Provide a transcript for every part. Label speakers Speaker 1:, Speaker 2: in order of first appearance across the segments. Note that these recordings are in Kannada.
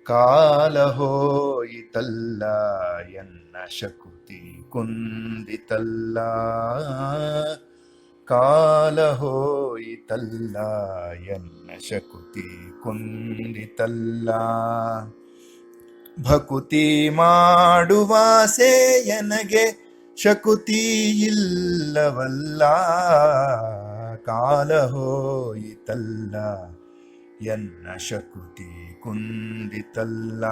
Speaker 1: ಕಾಲ ಹೋಯಿತಲ್ಲ ಎನ್ನ ಶಕುತಿ ಕುಂದಿತಲ್ಲ. ಕಾಲ ಹೋಯಿತಲ್ಲ ಎನ್ನ ಶಕುತಿ ಕುಂದಿತಲ್ಲ. ಭಕುತಿ ಮಾಡುವಾಸೆಯನಗೆ ಶಕುತಿ ಇಲ್ಲವಲ್ಲ. ಕಾಲ ಹೋಯಿತಲ್ಲ ಎನ್ನ ಶಕುತಿ ಕುಂದಿತಲ್ಲ.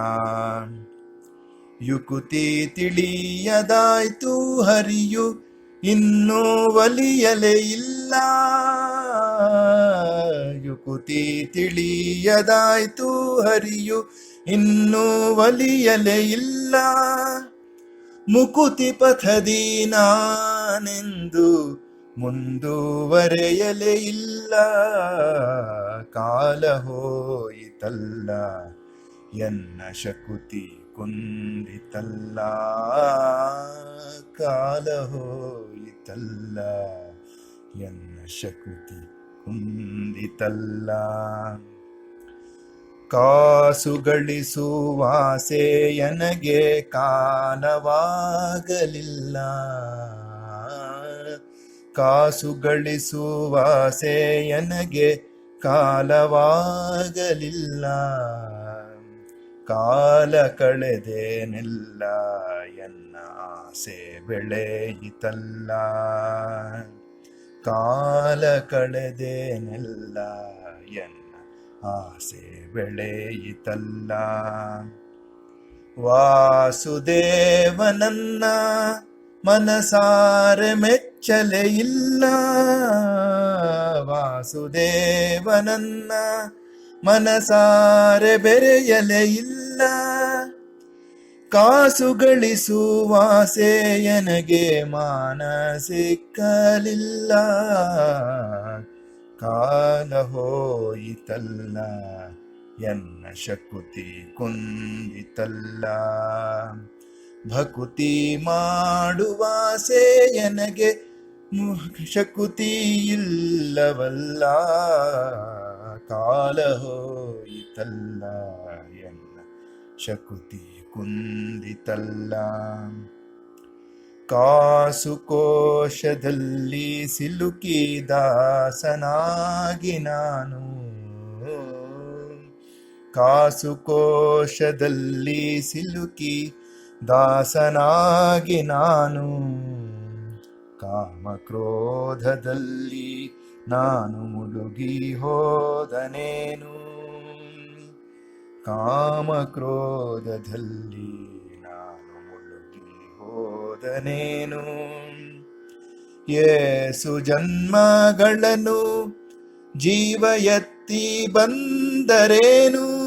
Speaker 1: ಯುಕುತಿ ತಿಳಿಯದಾಯ್ತು ಹರಿಯು ಇನ್ನೂ ಒಲಿಯಲೇ ಇಲ್ಲ. ಯುಕುತಿ ತಿಳಿಯದಾಯ್ತು ಹರಿಯು ಇನ್ನೂ ಒಲಿಯಲೇ ಇಲ್ಲ. ಮುಕುತಿ ಪಥದಿ ನಾನೆಂದು ಮುಂದುವರೆಯಲೇ ಇಲ್ಲ. ಕಾಲ ಹೋಯಿತಲ್ಲ ಎನ್ನ ಶಕುತಿ ಕುಂದಿತಲ್ಲ. ಕಾಲ ಹೋಯಿತಲ್ಲ ಎನ್ನ ಶಕುತಿ ಕುಂದಿತಲ್ಲ. ಕಾಸು ಗಳಿಸುವಾಸೆಯನಗೆ ಕಾಲವಾಗಲಿಲ್ಲ. ಕಾಸು ಗಳಿಸುವಾಸೆಯನಗೆ ಕಾಲವಾಗಲಿಲ್ಲ. ಕಾಲ ಕಳೆದೇನೆಲ್ಲ ಎನ್ನ ಆಸೆ ಬೆಳೆಯಿತಲ್ಲ. ಕಾಲ ಕಳೆದೇನೆಲ್ಲ ಎನ್ನ ಆಸೆ ಬೆಳೆಯಿತಲ್ಲ. ವಾಸುದೇವನನ್ನ ಮನಸಾರೆ ಮೆಚ್ಚಲೇ ಇಲ್ಲ. ವಾಸುದೇವನನ್ನ ಮನಸಾರೆ ಬೆರೆಯಲೇ ಇಲ್ಲ. ಕಾಸು ಗಳಿಸುವಾಸೆಯನಗೆ ಮಾನ ಸಿಕ್ಕಲಿಲ್ಲ. ಕಾಲ ಹೋಯಿತಲ್ಲ ಎನ್ನ ಶಕುತಿ ಕುಂದಿತಲ್ಲ. ಭಕುತಿ ಮಾಡುವಾಸೆಯನಗೆ ಶಕುತಿ ಇಲ್ಲವಲ್ಲ. ಕಾಲ ಹೋಯಿತಲ್ಲ ಎನ್ನ ಶಕುತಿ ಕುಂದಿತಲ್ಲ. ಕಾಸು ಕೋಶದಲ್ಲಿ ಸಿಲುಕಿ ದಾಸನಾಗಿ ನಾನು. ಕಾಸು ಕೋಶದಲ್ಲಿ ಸಿಲುಕಿ ದಾಸನಾಗಿ ನಾನು. ಕಾಮಕ್ರೋಧದಲ್ಲಿ ನಾನು ಮುಳುಗಿ ಹೋದನೇನು. ಕಾಮಕ್ರೋಧದಲ್ಲಿ ನಾನು ಮುಳುಗಿ ಹೋದನೇನು. ಏಸು ಜನ್ಮಗಳನ್ನು ಜೀವ ಎತ್ತಿ ಬಂದರೇನು.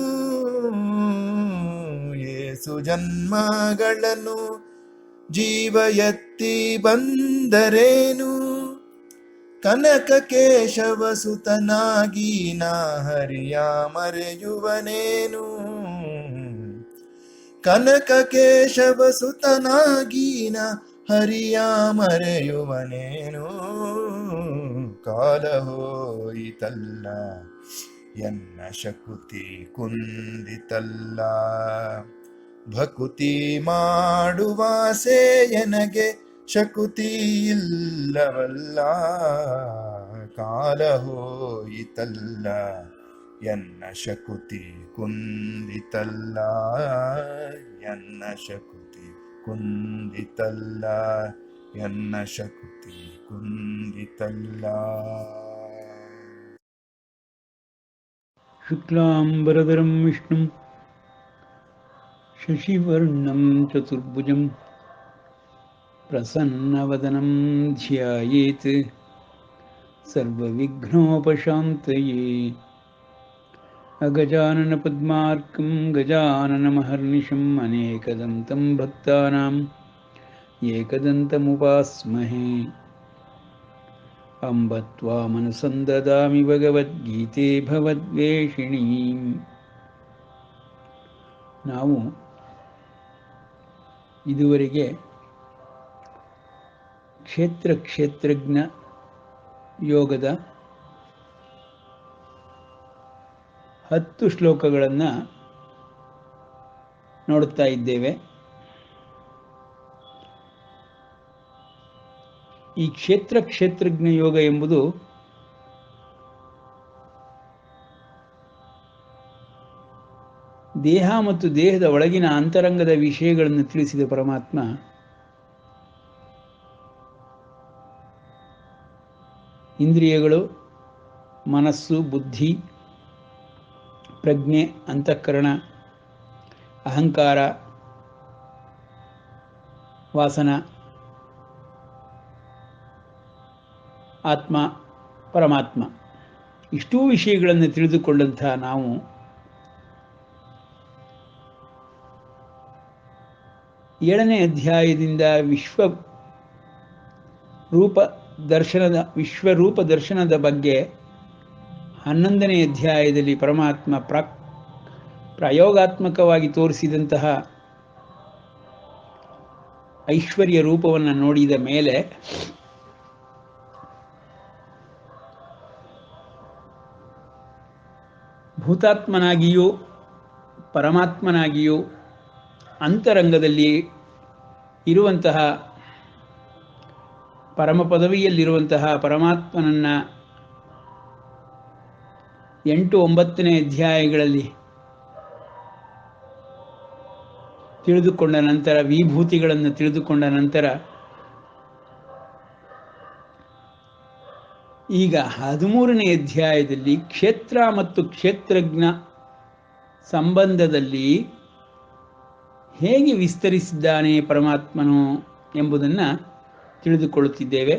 Speaker 1: ಏಸು ಜನ್ಮಗಳನ್ನು ಜೀವ ಎತ್ತಿ ಬಂದರೇನು. ಕನಕ ಕೇಶವ ಸುತನಾಗಿ ನಾ ಹರಿಯ ಮರೆಯುವನೇನು. ಕನಕ ಕೇಶವ ಸುತನಾಗಿ ನಾ ಹರಿಯ ಮರೆಯುವನೇನು. ಕಾಲ ಹೋಯಿತಲ್ಲ ಎನ್ನ ಶಕುತಿ ಕುಂದಿತಲ್ಲ. ಭಕುತಿ ಮಾಡುವಾಸೆಯನಗೆ ಶಕುತಿ ಇಲ್ಲವಲ್ಲ. ಕಾಲ ಹೋಯಿತಲ್ಲ ಎನ್ನ ಶಕುತಿ ಕುಂದಿತಲ್ಲ. ಎನ್ನ ಶಕುತಿ ಕುಂದಿತಲ್ಲ. ಎನ್ನ ಶಕುತಿ ಕುಂದಿತಲ್ಲ.
Speaker 2: ಶುಕ್ಲಾಂಬರಧರಂ ವಿಷ್ಣುಂ ಶಶಿವರ್ಣಂ ಚತುರ್ಭುಜಂ ಪ್ರಸನ್ನವದನಂ ಧ್ಯಾಯೇತ್ ಸರ್ವವಿಘ್ನೋಪಶಾಂತಯೇ. ಅಗಜಾನನ ಪದ್ಮಾರ್ಕಂ ಗಜಾನನಮಹರ್ನಿಶಂ ಅನೇಕದಂತಂ ಭಕ್ತಾನಾಂ ಏಕದಂತಮುಪಾಸ್ಮಹೇ. ಅಂಬ ತ್ವಾಮನುಸಂದದಾಮಿ ಭಗವದ್ಗೀತೆ ಭವದ್ವೇಷಿಣೀಂ. ನಾವು ಇದುವರೆಗೆ ಕ್ಷೇತ್ರಜ್ಞ ಯೋಗದ 10 ಶ್ಲೋಕಗಳನ್ನು ನೋಡುತ್ತಾ ಇದ್ದೇವೆ. ಈ ಕ್ಷೇತ್ರಜ್ಞ ಯೋಗ ಎಂಬುದು ದೇಹ ಮತ್ತು ದೇಹದ ಒಳಗಿನ ಅಂತರಂಗದ ವಿಷಯಗಳನ್ನು ತಿಳಿಸಿದ ಪರಮಾತ್ಮ ಇಂದ್ರಿಯಗಳು, ಮನಸ್ಸು, ಬುದ್ಧಿ, ಪ್ರಜ್ಞೆ, ಅಂತಃಕರಣ, ಅಹಂಕಾರ, ವಾಸನ, ಆತ್ಮ, ಪರಮಾತ್ಮ ಇಷ್ಟೂ ವಿಷಯಗಳನ್ನು ತಿಳಿದುಕೊಂಡಂತಹ ನಾವು ಏಳನೇ ಅಧ್ಯಾಯದಿಂದ ವಿಶ್ವರೂಪ ದರ್ಶನದ ಬಗ್ಗೆ 11ನೇ ಅಧ್ಯಾಯದಲ್ಲಿ ಪರಮಾತ್ಮ ಪ್ರಯೋಗಾತ್ಮಕವಾಗಿ ತೋರಿಸಿದಂತಹ ಐಶ್ವರ್ಯ ರೂಪವನ್ನು ನೋಡಿದ ಮೇಲೆ ಭೂತಾತ್ಮನಾಗಿಯೂ ಪರಮಾತ್ಮನಾಗಿಯೂ ಅಂತರಂಗದಲ್ಲಿ ಇರುವಂತಹ ಪರಮ ಪದವಿಯಲ್ಲಿರುವಂತಹ ಪರಮಾತ್ಮನನ್ನ 8, 9ನೇ ಅಧ್ಯಾಯಗಳಲ್ಲಿ ತಿಳಿದುಕೊಂಡ ನಂತರ, ವಿಭೂತಿಗಳನ್ನು ತಿಳಿದುಕೊಂಡ ನಂತರ ಈಗ 13ನೇ ಅಧ್ಯಾಯದಲ್ಲಿ ಕ್ಷೇತ್ರ ಮತ್ತು ಕ್ಷೇತ್ರಜ್ಞ ಸಂಬಂಧದಲ್ಲಿ ಹೇಗೆ ವಿಸ್ತರಿಸಿದ್ದಾನೆ ಪರಮಾತ್ಮನು ಎಂಬುದನ್ನು ತಿಳಿದುಕೊಳ್ಳುತ್ತಿದ್ದೇವೆ.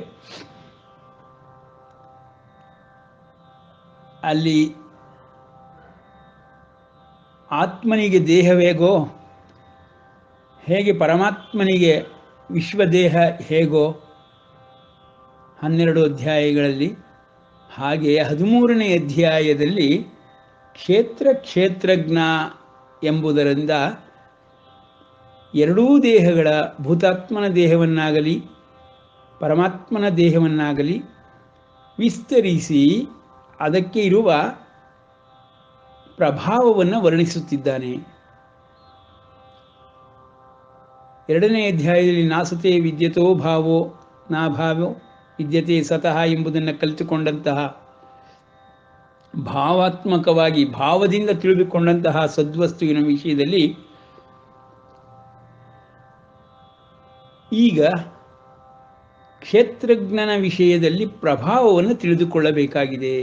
Speaker 2: ಅಲ್ಲಿ ಆತ್ಮನಿಗೆ ದೇಹವೇಗೋ ಹೇಗೆ ಪರಮಾತ್ಮನಿಗೆ ವಿಶ್ವದೇಹ ಹೇಗೋ 12 ಅಧ್ಯಾಯಗಳಲ್ಲಿ, ಹಾಗೆ 13ನೇ ಅಧ್ಯಾಯದಲ್ಲಿ ಕ್ಷೇತ್ರಜ್ಞ ಎಂಬುದರಿಂದ ಎರಡೂ ದೇಹಗಳ, ಭೂತಾತ್ಮನ ದೇಹವನ್ನಾಗಲಿ ಪರಮಾತ್ಮನ ದೇಹವನ್ನಾಗಲಿ ವಿಸ್ತರಿಸಿ ಅದಕ್ಕೆ ಇರುವ ಪ್ರಭಾವವನ್ನು ವರ್ಣಿಸುತ್ತಿದ್ದಾನೆ. 2ನೇ ಅಧ್ಯಾಯದಲ್ಲಿ ನಾಸತೆ ವಿದ್ಯತೋ ಭಾವೋ ನಾಭಾವೋ ವಿದ್ಯತೆ ಸತಃ ಎಂಬುದನ್ನು ಕಲಿತುಕೊಂಡಂತಹ, ಭಾವಾತ್ಮಕವಾಗಿ ಭಾವದಿಂದ ತಿಳಿದುಕೊಂಡಂತಹ ಸದ್ವಸ್ತುವಿನ ವಿಷಯದಲ್ಲಿ ಈಗ ಕ್ಷೇತ್ರಜ್ಞನ ವಿಷಯದಲ್ಲಿ ಪ್ರಭಾವವನ್ನು ತಿಳಿದುಕೊಳ್ಳಬೇಕಾಗಿದೆ.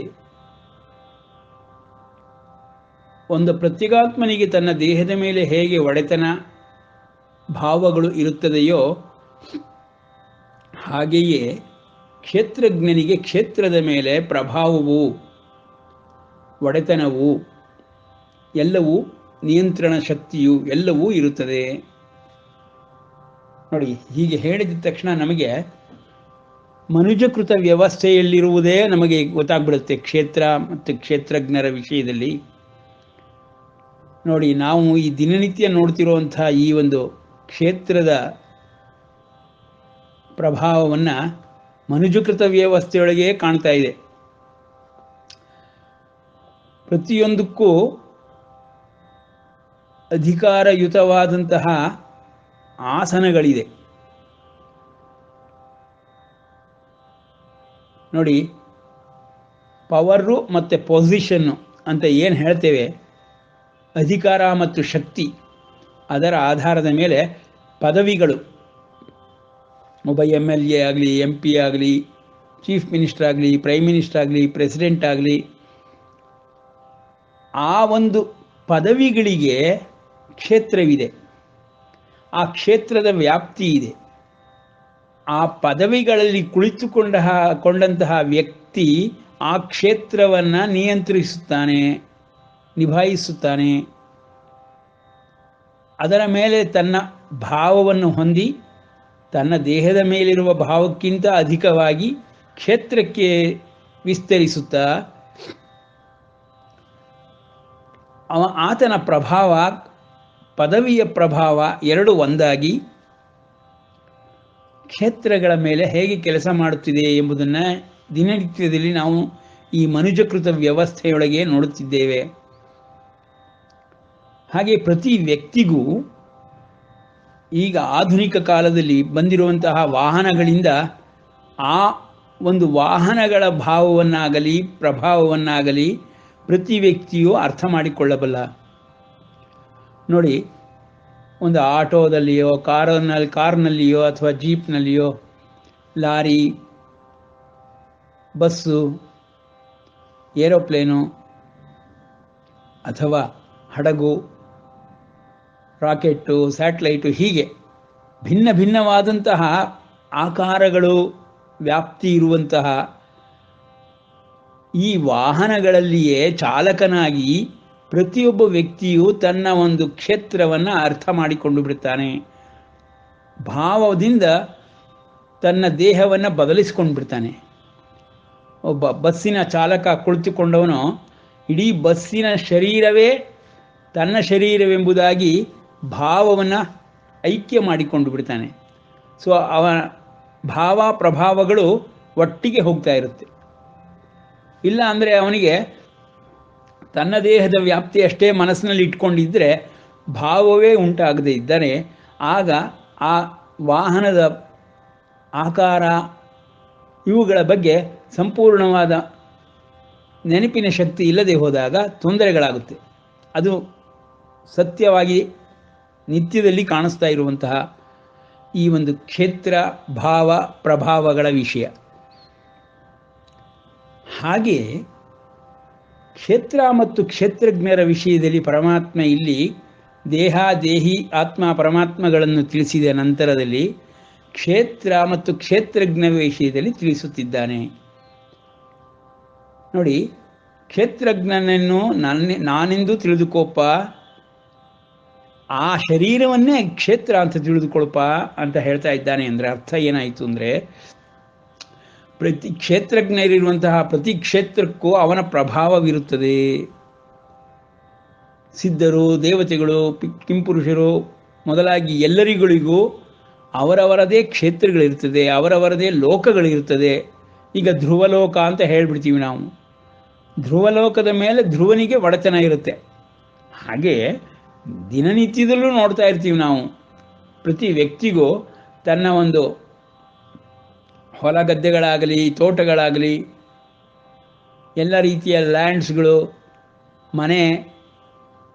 Speaker 2: ಒಂದು ಪ್ರತ್ಯೇಗಾತ್ಮನಿಗೆ ತನ್ನ ದೇಹದ ಮೇಲೆ ಹೇಗೆ ಒಡೆತನ ಭಾವಗಳು ಇರುತ್ತದೆಯೋ ಹಾಗೆಯೇ ಕ್ಷೇತ್ರಜ್ಞನಿಗೆ ಕ್ಷೇತ್ರದ ಮೇಲೆ ಪ್ರಭಾವವು, ಒಡೆತನವು, ಎಲ್ಲವೂ, ನಿಯಂತ್ರಣ ಶಕ್ತಿಯು ಎಲ್ಲವೂ ಇರುತ್ತದೆ. ನೋಡಿ, ಹೀಗೆ ಹೇಳಿದ ತಕ್ಷಣ ನಮಗೆ ಮನುಜಕೃತ ವ್ಯವಸ್ಥೆಯಲ್ಲಿರುವುದೇ ನಮಗೆ ಗೊತ್ತಾಗ್ಬಿಡುತ್ತೆ ಕ್ಷೇತ್ರ ಮತ್ತು ಕ್ಷೇತ್ರಜ್ಞರ ವಿಷಯದಲ್ಲಿ. ನೋಡಿ, ನಾವು ಈ ದಿನನಿತ್ಯ ನೋಡ್ತಿರುವಂತಹ ಈ ಒಂದು ಕ್ಷೇತ್ರದ ಪ್ರಭಾವವನ್ನು ಮನುಜಕೃತ ವ್ಯವಸ್ಥೆಯೊಳಗೆ ಕಾಣ್ತಾ ಇದೆ. ಪ್ರತಿಯೊಂದಕ್ಕೂ ಅಧಿಕಾರಯುತವಾದಂತಹ ಆಸನಗಳಿದೆ. ನೋಡಿ, ಪವರು ಮತ್ತು ಪೊಸಿಷನ್ನು ಅಂತ ಏನು ಹೇಳ್ತೇವೆ, ಅಧಿಕಾರ ಮತ್ತು ಶಕ್ತಿ, ಅದರ ಆಧಾರದ ಮೇಲೆ ಪದವಿಗಳು, ಒಬ್ಬ MLA ಆಗಲಿ, MP ಆಗಲಿ, ಚೀಫ್ ಮಿನಿಸ್ಟರ್ ಆಗಲಿ, ಪ್ರೈಮ್ ಮಿನಿಸ್ಟರ್ ಆಗಲಿ, ಪ್ರೆಸಿಡೆಂಟ್ ಆಗಲಿ, ಆ ಒಂದು ಪದವಿಗಳಿಗೆ ಕ್ಷೇತ್ರವಿದೆ, ಆ ಕ್ಷೇತ್ರದ ವ್ಯಾಪ್ತಿ ಇದೆ. ಆ ಪದವಿಗಳಲ್ಲಿ ಕುಳಿತುಕೊಂಡಂತಹ ವ್ಯಕ್ತಿ ಆ ಕ್ಷೇತ್ರವನ್ನು ನಿಯಂತ್ರಿಸುತ್ತಾನೆ, ನಿಭಾಯಿಸುತ್ತಾನೆ. ಅದರ ಮೇಲೆ ತನ್ನ ಭಾವವನ್ನು ಹೊಂದಿ ತನ್ನ ದೇಹದ ಮೇಲಿರುವ ಭಾವಕ್ಕಿಂತ ಅಧಿಕವಾಗಿ ಕ್ಷೇತ್ರಕ್ಕೆ ವಿಸ್ತರಿಸುತ್ತಾ ಆತನ ಪ್ರಭಾವ, ಪದವಿಯ ಪ್ರಭಾವ ಎರಡು ಒಂದಾಗಿ ಕ್ಷೇತ್ರಗಳ ಮೇಲೆ ಹೇಗೆ ಕೆಲಸ ಮಾಡುತ್ತಿದೆ ಎಂಬುದನ್ನು ದಿನನಿತ್ಯದಲ್ಲಿ ನಾವು ಈ ಮನುಜಕೃತ ವ್ಯವಸ್ಥೆಯೊಳಗೆ ನೋಡುತ್ತಿದ್ದೇವೆ. ಹಾಗೆ ಪ್ರತಿ ವ್ಯಕ್ತಿಗೂ ಈಗ ಆಧುನಿಕ ಕಾಲದಲ್ಲಿ ಬಂದಿರುವಂತಹ ವಾಹನಗಳಿಂದ ಆ ಒಂದು ವಾಹನಗಳ ಭಾವವನ್ನಾಗಲಿ ಪ್ರಭಾವವನ್ನಾಗಲಿ ಪ್ರತಿ ವ್ಯಕ್ತಿಯೂ ಅರ್ಥ ಮಾಡಿಕೊಳ್ಳಬಲ್ಲ. ನೋಡಿ, ಒಂದು ಆಟೋದಲ್ಲಿಯೋ ಕಾರ್ನಲ್ಲಿಯೋ ಅಥವಾ ಜೀಪ್ನಲ್ಲಿಯೋ, ಲಾರಿ, ಬಸ್ಸು, ಏರೋಪ್ಲೇನು ಅಥವಾ ಹಡಗು, ರಾಕೆಟ್ಟು, ಸ್ಯಾಟಲೈಟು, ಹೀಗೆ ಭಿನ್ನ ಭಿನ್ನವಾದಂತಹ ಆಕಾರಗಳು, ವ್ಯಾಪ್ತಿ ಇರುವಂತಹ ಈ ವಾಹನಗಳಲ್ಲಿಯೇ ಚಾಲಕನಾಗಿ ಪ್ರತಿಯೊಬ್ಬ ವ್ಯಕ್ತಿಯು ತನ್ನ ಒಂದು ಕ್ಷೇತ್ರವನ್ನು ಅರ್ಥ ಮಾಡಿಕೊಂಡು ಬಿಡ್ತಾನೆ. ಭಾವದಿಂದ ತನ್ನ ದೇಹವನ್ನು ಬದಲಿಸ್ಕೊಂಡು ಬಿಡ್ತಾನೆ. ಒಬ್ಬ ಬಸ್ಸಿನ ಚಾಲಕ ಕುಳಿತುಕೊಂಡವನು ಇಡೀ ಬಸ್ಸಿನ ಶರೀರವೇ ತನ್ನ ಶರೀರವೆಂಬುದಾಗಿ ಭಾವವನ್ನು ಐಕ್ಯ ಮಾಡಿಕೊಂಡು ಬಿಡ್ತಾನೆ. ಸೊ ಅವನ ಭಾವ ಪ್ರಭಾವಗಳು ಒಟ್ಟಿಗೆ ಹೋಗ್ತಾ ಇರುತ್ತೆ. ಇಲ್ಲ ಅಂದರೆ ಅವನಿಗೆ ತನ್ನ ದೇಹದ ವ್ಯಾಪ್ತಿ ಅಷ್ಟೇ ಮನಸ್ಸಿನಲ್ಲಿ ಇಟ್ಕೊಂಡಿದ್ದರೆ ಭಾವವೇ ಉಂಟಾಗದೇ ಇದ್ದರೆ ಆಗ ಆ ವಾಹನದ ಆಕಾರ ಇವುಗಳ ಬಗ್ಗೆ ಸಂಪೂರ್ಣವಾದ ನೆನಪಿನ ಶಕ್ತಿ ಇಲ್ಲದೆ ಹೋದಾಗ ತೊಂದರೆಗಳಾಗುತ್ತೆ. ಅದು ಸತ್ಯವಾಗಿ ನಿತ್ಯದಲ್ಲಿ ಕಾಣಿಸ್ತಾ ಇರುವಂತಹ ಈ ಒಂದು ಕ್ಷೇತ್ರ ಭಾವ ಪ್ರಭಾವಗಳ ವಿಷಯ. ಹಾಗೆ ಕ್ಷೇತ್ರ ಮತ್ತು ಕ್ಷೇತ್ರಜ್ಞರ ವಿಷಯದಲ್ಲಿ ಪರಮಾತ್ಮ ಇಲ್ಲಿ ದೇಹ, ದೇಹಿ, ಆತ್ಮ, ಪರಮಾತ್ಮಗಳನ್ನು ತಿಳಿಸಿದ ನಂತರದಲ್ಲಿ ಕ್ಷೇತ್ರ ಮತ್ತು ಕ್ಷೇತ್ರಜ್ಞ ವಿಷಯದಲ್ಲಿ ತಿಳಿಸುತ್ತಿದ್ದಾನೆ. ನೋಡಿ, ಕ್ಷೇತ್ರಜ್ಞನನ್ನು ನಾನೆಂದು ತಿಳಿದುಕೋಪ, ಆ ಶರೀರವನ್ನೇ ಕ್ಷೇತ್ರ ಅಂತ ತಿಳಿದುಕೊಳಪ ಅಂತ ಹೇಳ್ತಾ ಇದ್ದಾನೆ. ಅಂದರೆ ಅರ್ಥ ಏನಾಯಿತು ಅಂದರೆ, ಪ್ರತಿ ಕ್ಷೇತ್ರಜ್ಞರಿರುವಂತಹ ಪ್ರತಿ ಕ್ಷೇತ್ರಕ್ಕೂ ಅವನ ಪ್ರಭಾವವಿರುತ್ತದೆ. ಸಿದ್ಧರು, ದೇವತೆಗಳು, ಕಿಂಪುರುಷರು ಮೊದಲಾಗಿ ಎಲ್ಲರಿಗಳಿಗೂ ಅವರವರದೇ ಕ್ಷೇತ್ರಗಳಿರ್ತದೆ, ಅವರವರದೇ ಲೋಕಗಳಿರ್ತದೆ. ಈಗ ಧ್ರುವಲೋಕ ಅಂತ ಹೇಳ್ಬಿಡ್ತೀವಿ ನಾವು. ಧ್ರುವಲೋಕದ ಮೇಲೆ ಧ್ರುವನಿಗೆ ಒಡೆತನ ಇರುತ್ತೆ. ಹಾಗೆ ದಿನನಿತ್ಯದಲ್ಲೂ ನೋಡ್ತಾ ಇರ್ತೀವಿ ನಾವು. ಪ್ರತಿ ವ್ಯಕ್ತಿಗೂ ತನ್ನ ಒಂದು ಹೊಲ ಗದ್ದೆಗಳಾಗಲಿ, ತೋಟಗಳಾಗಲಿ, ಎಲ್ಲ ರೀತಿಯ ಲ್ಯಾಂಡ್ಸ್ಗಳು, ಮನೆ,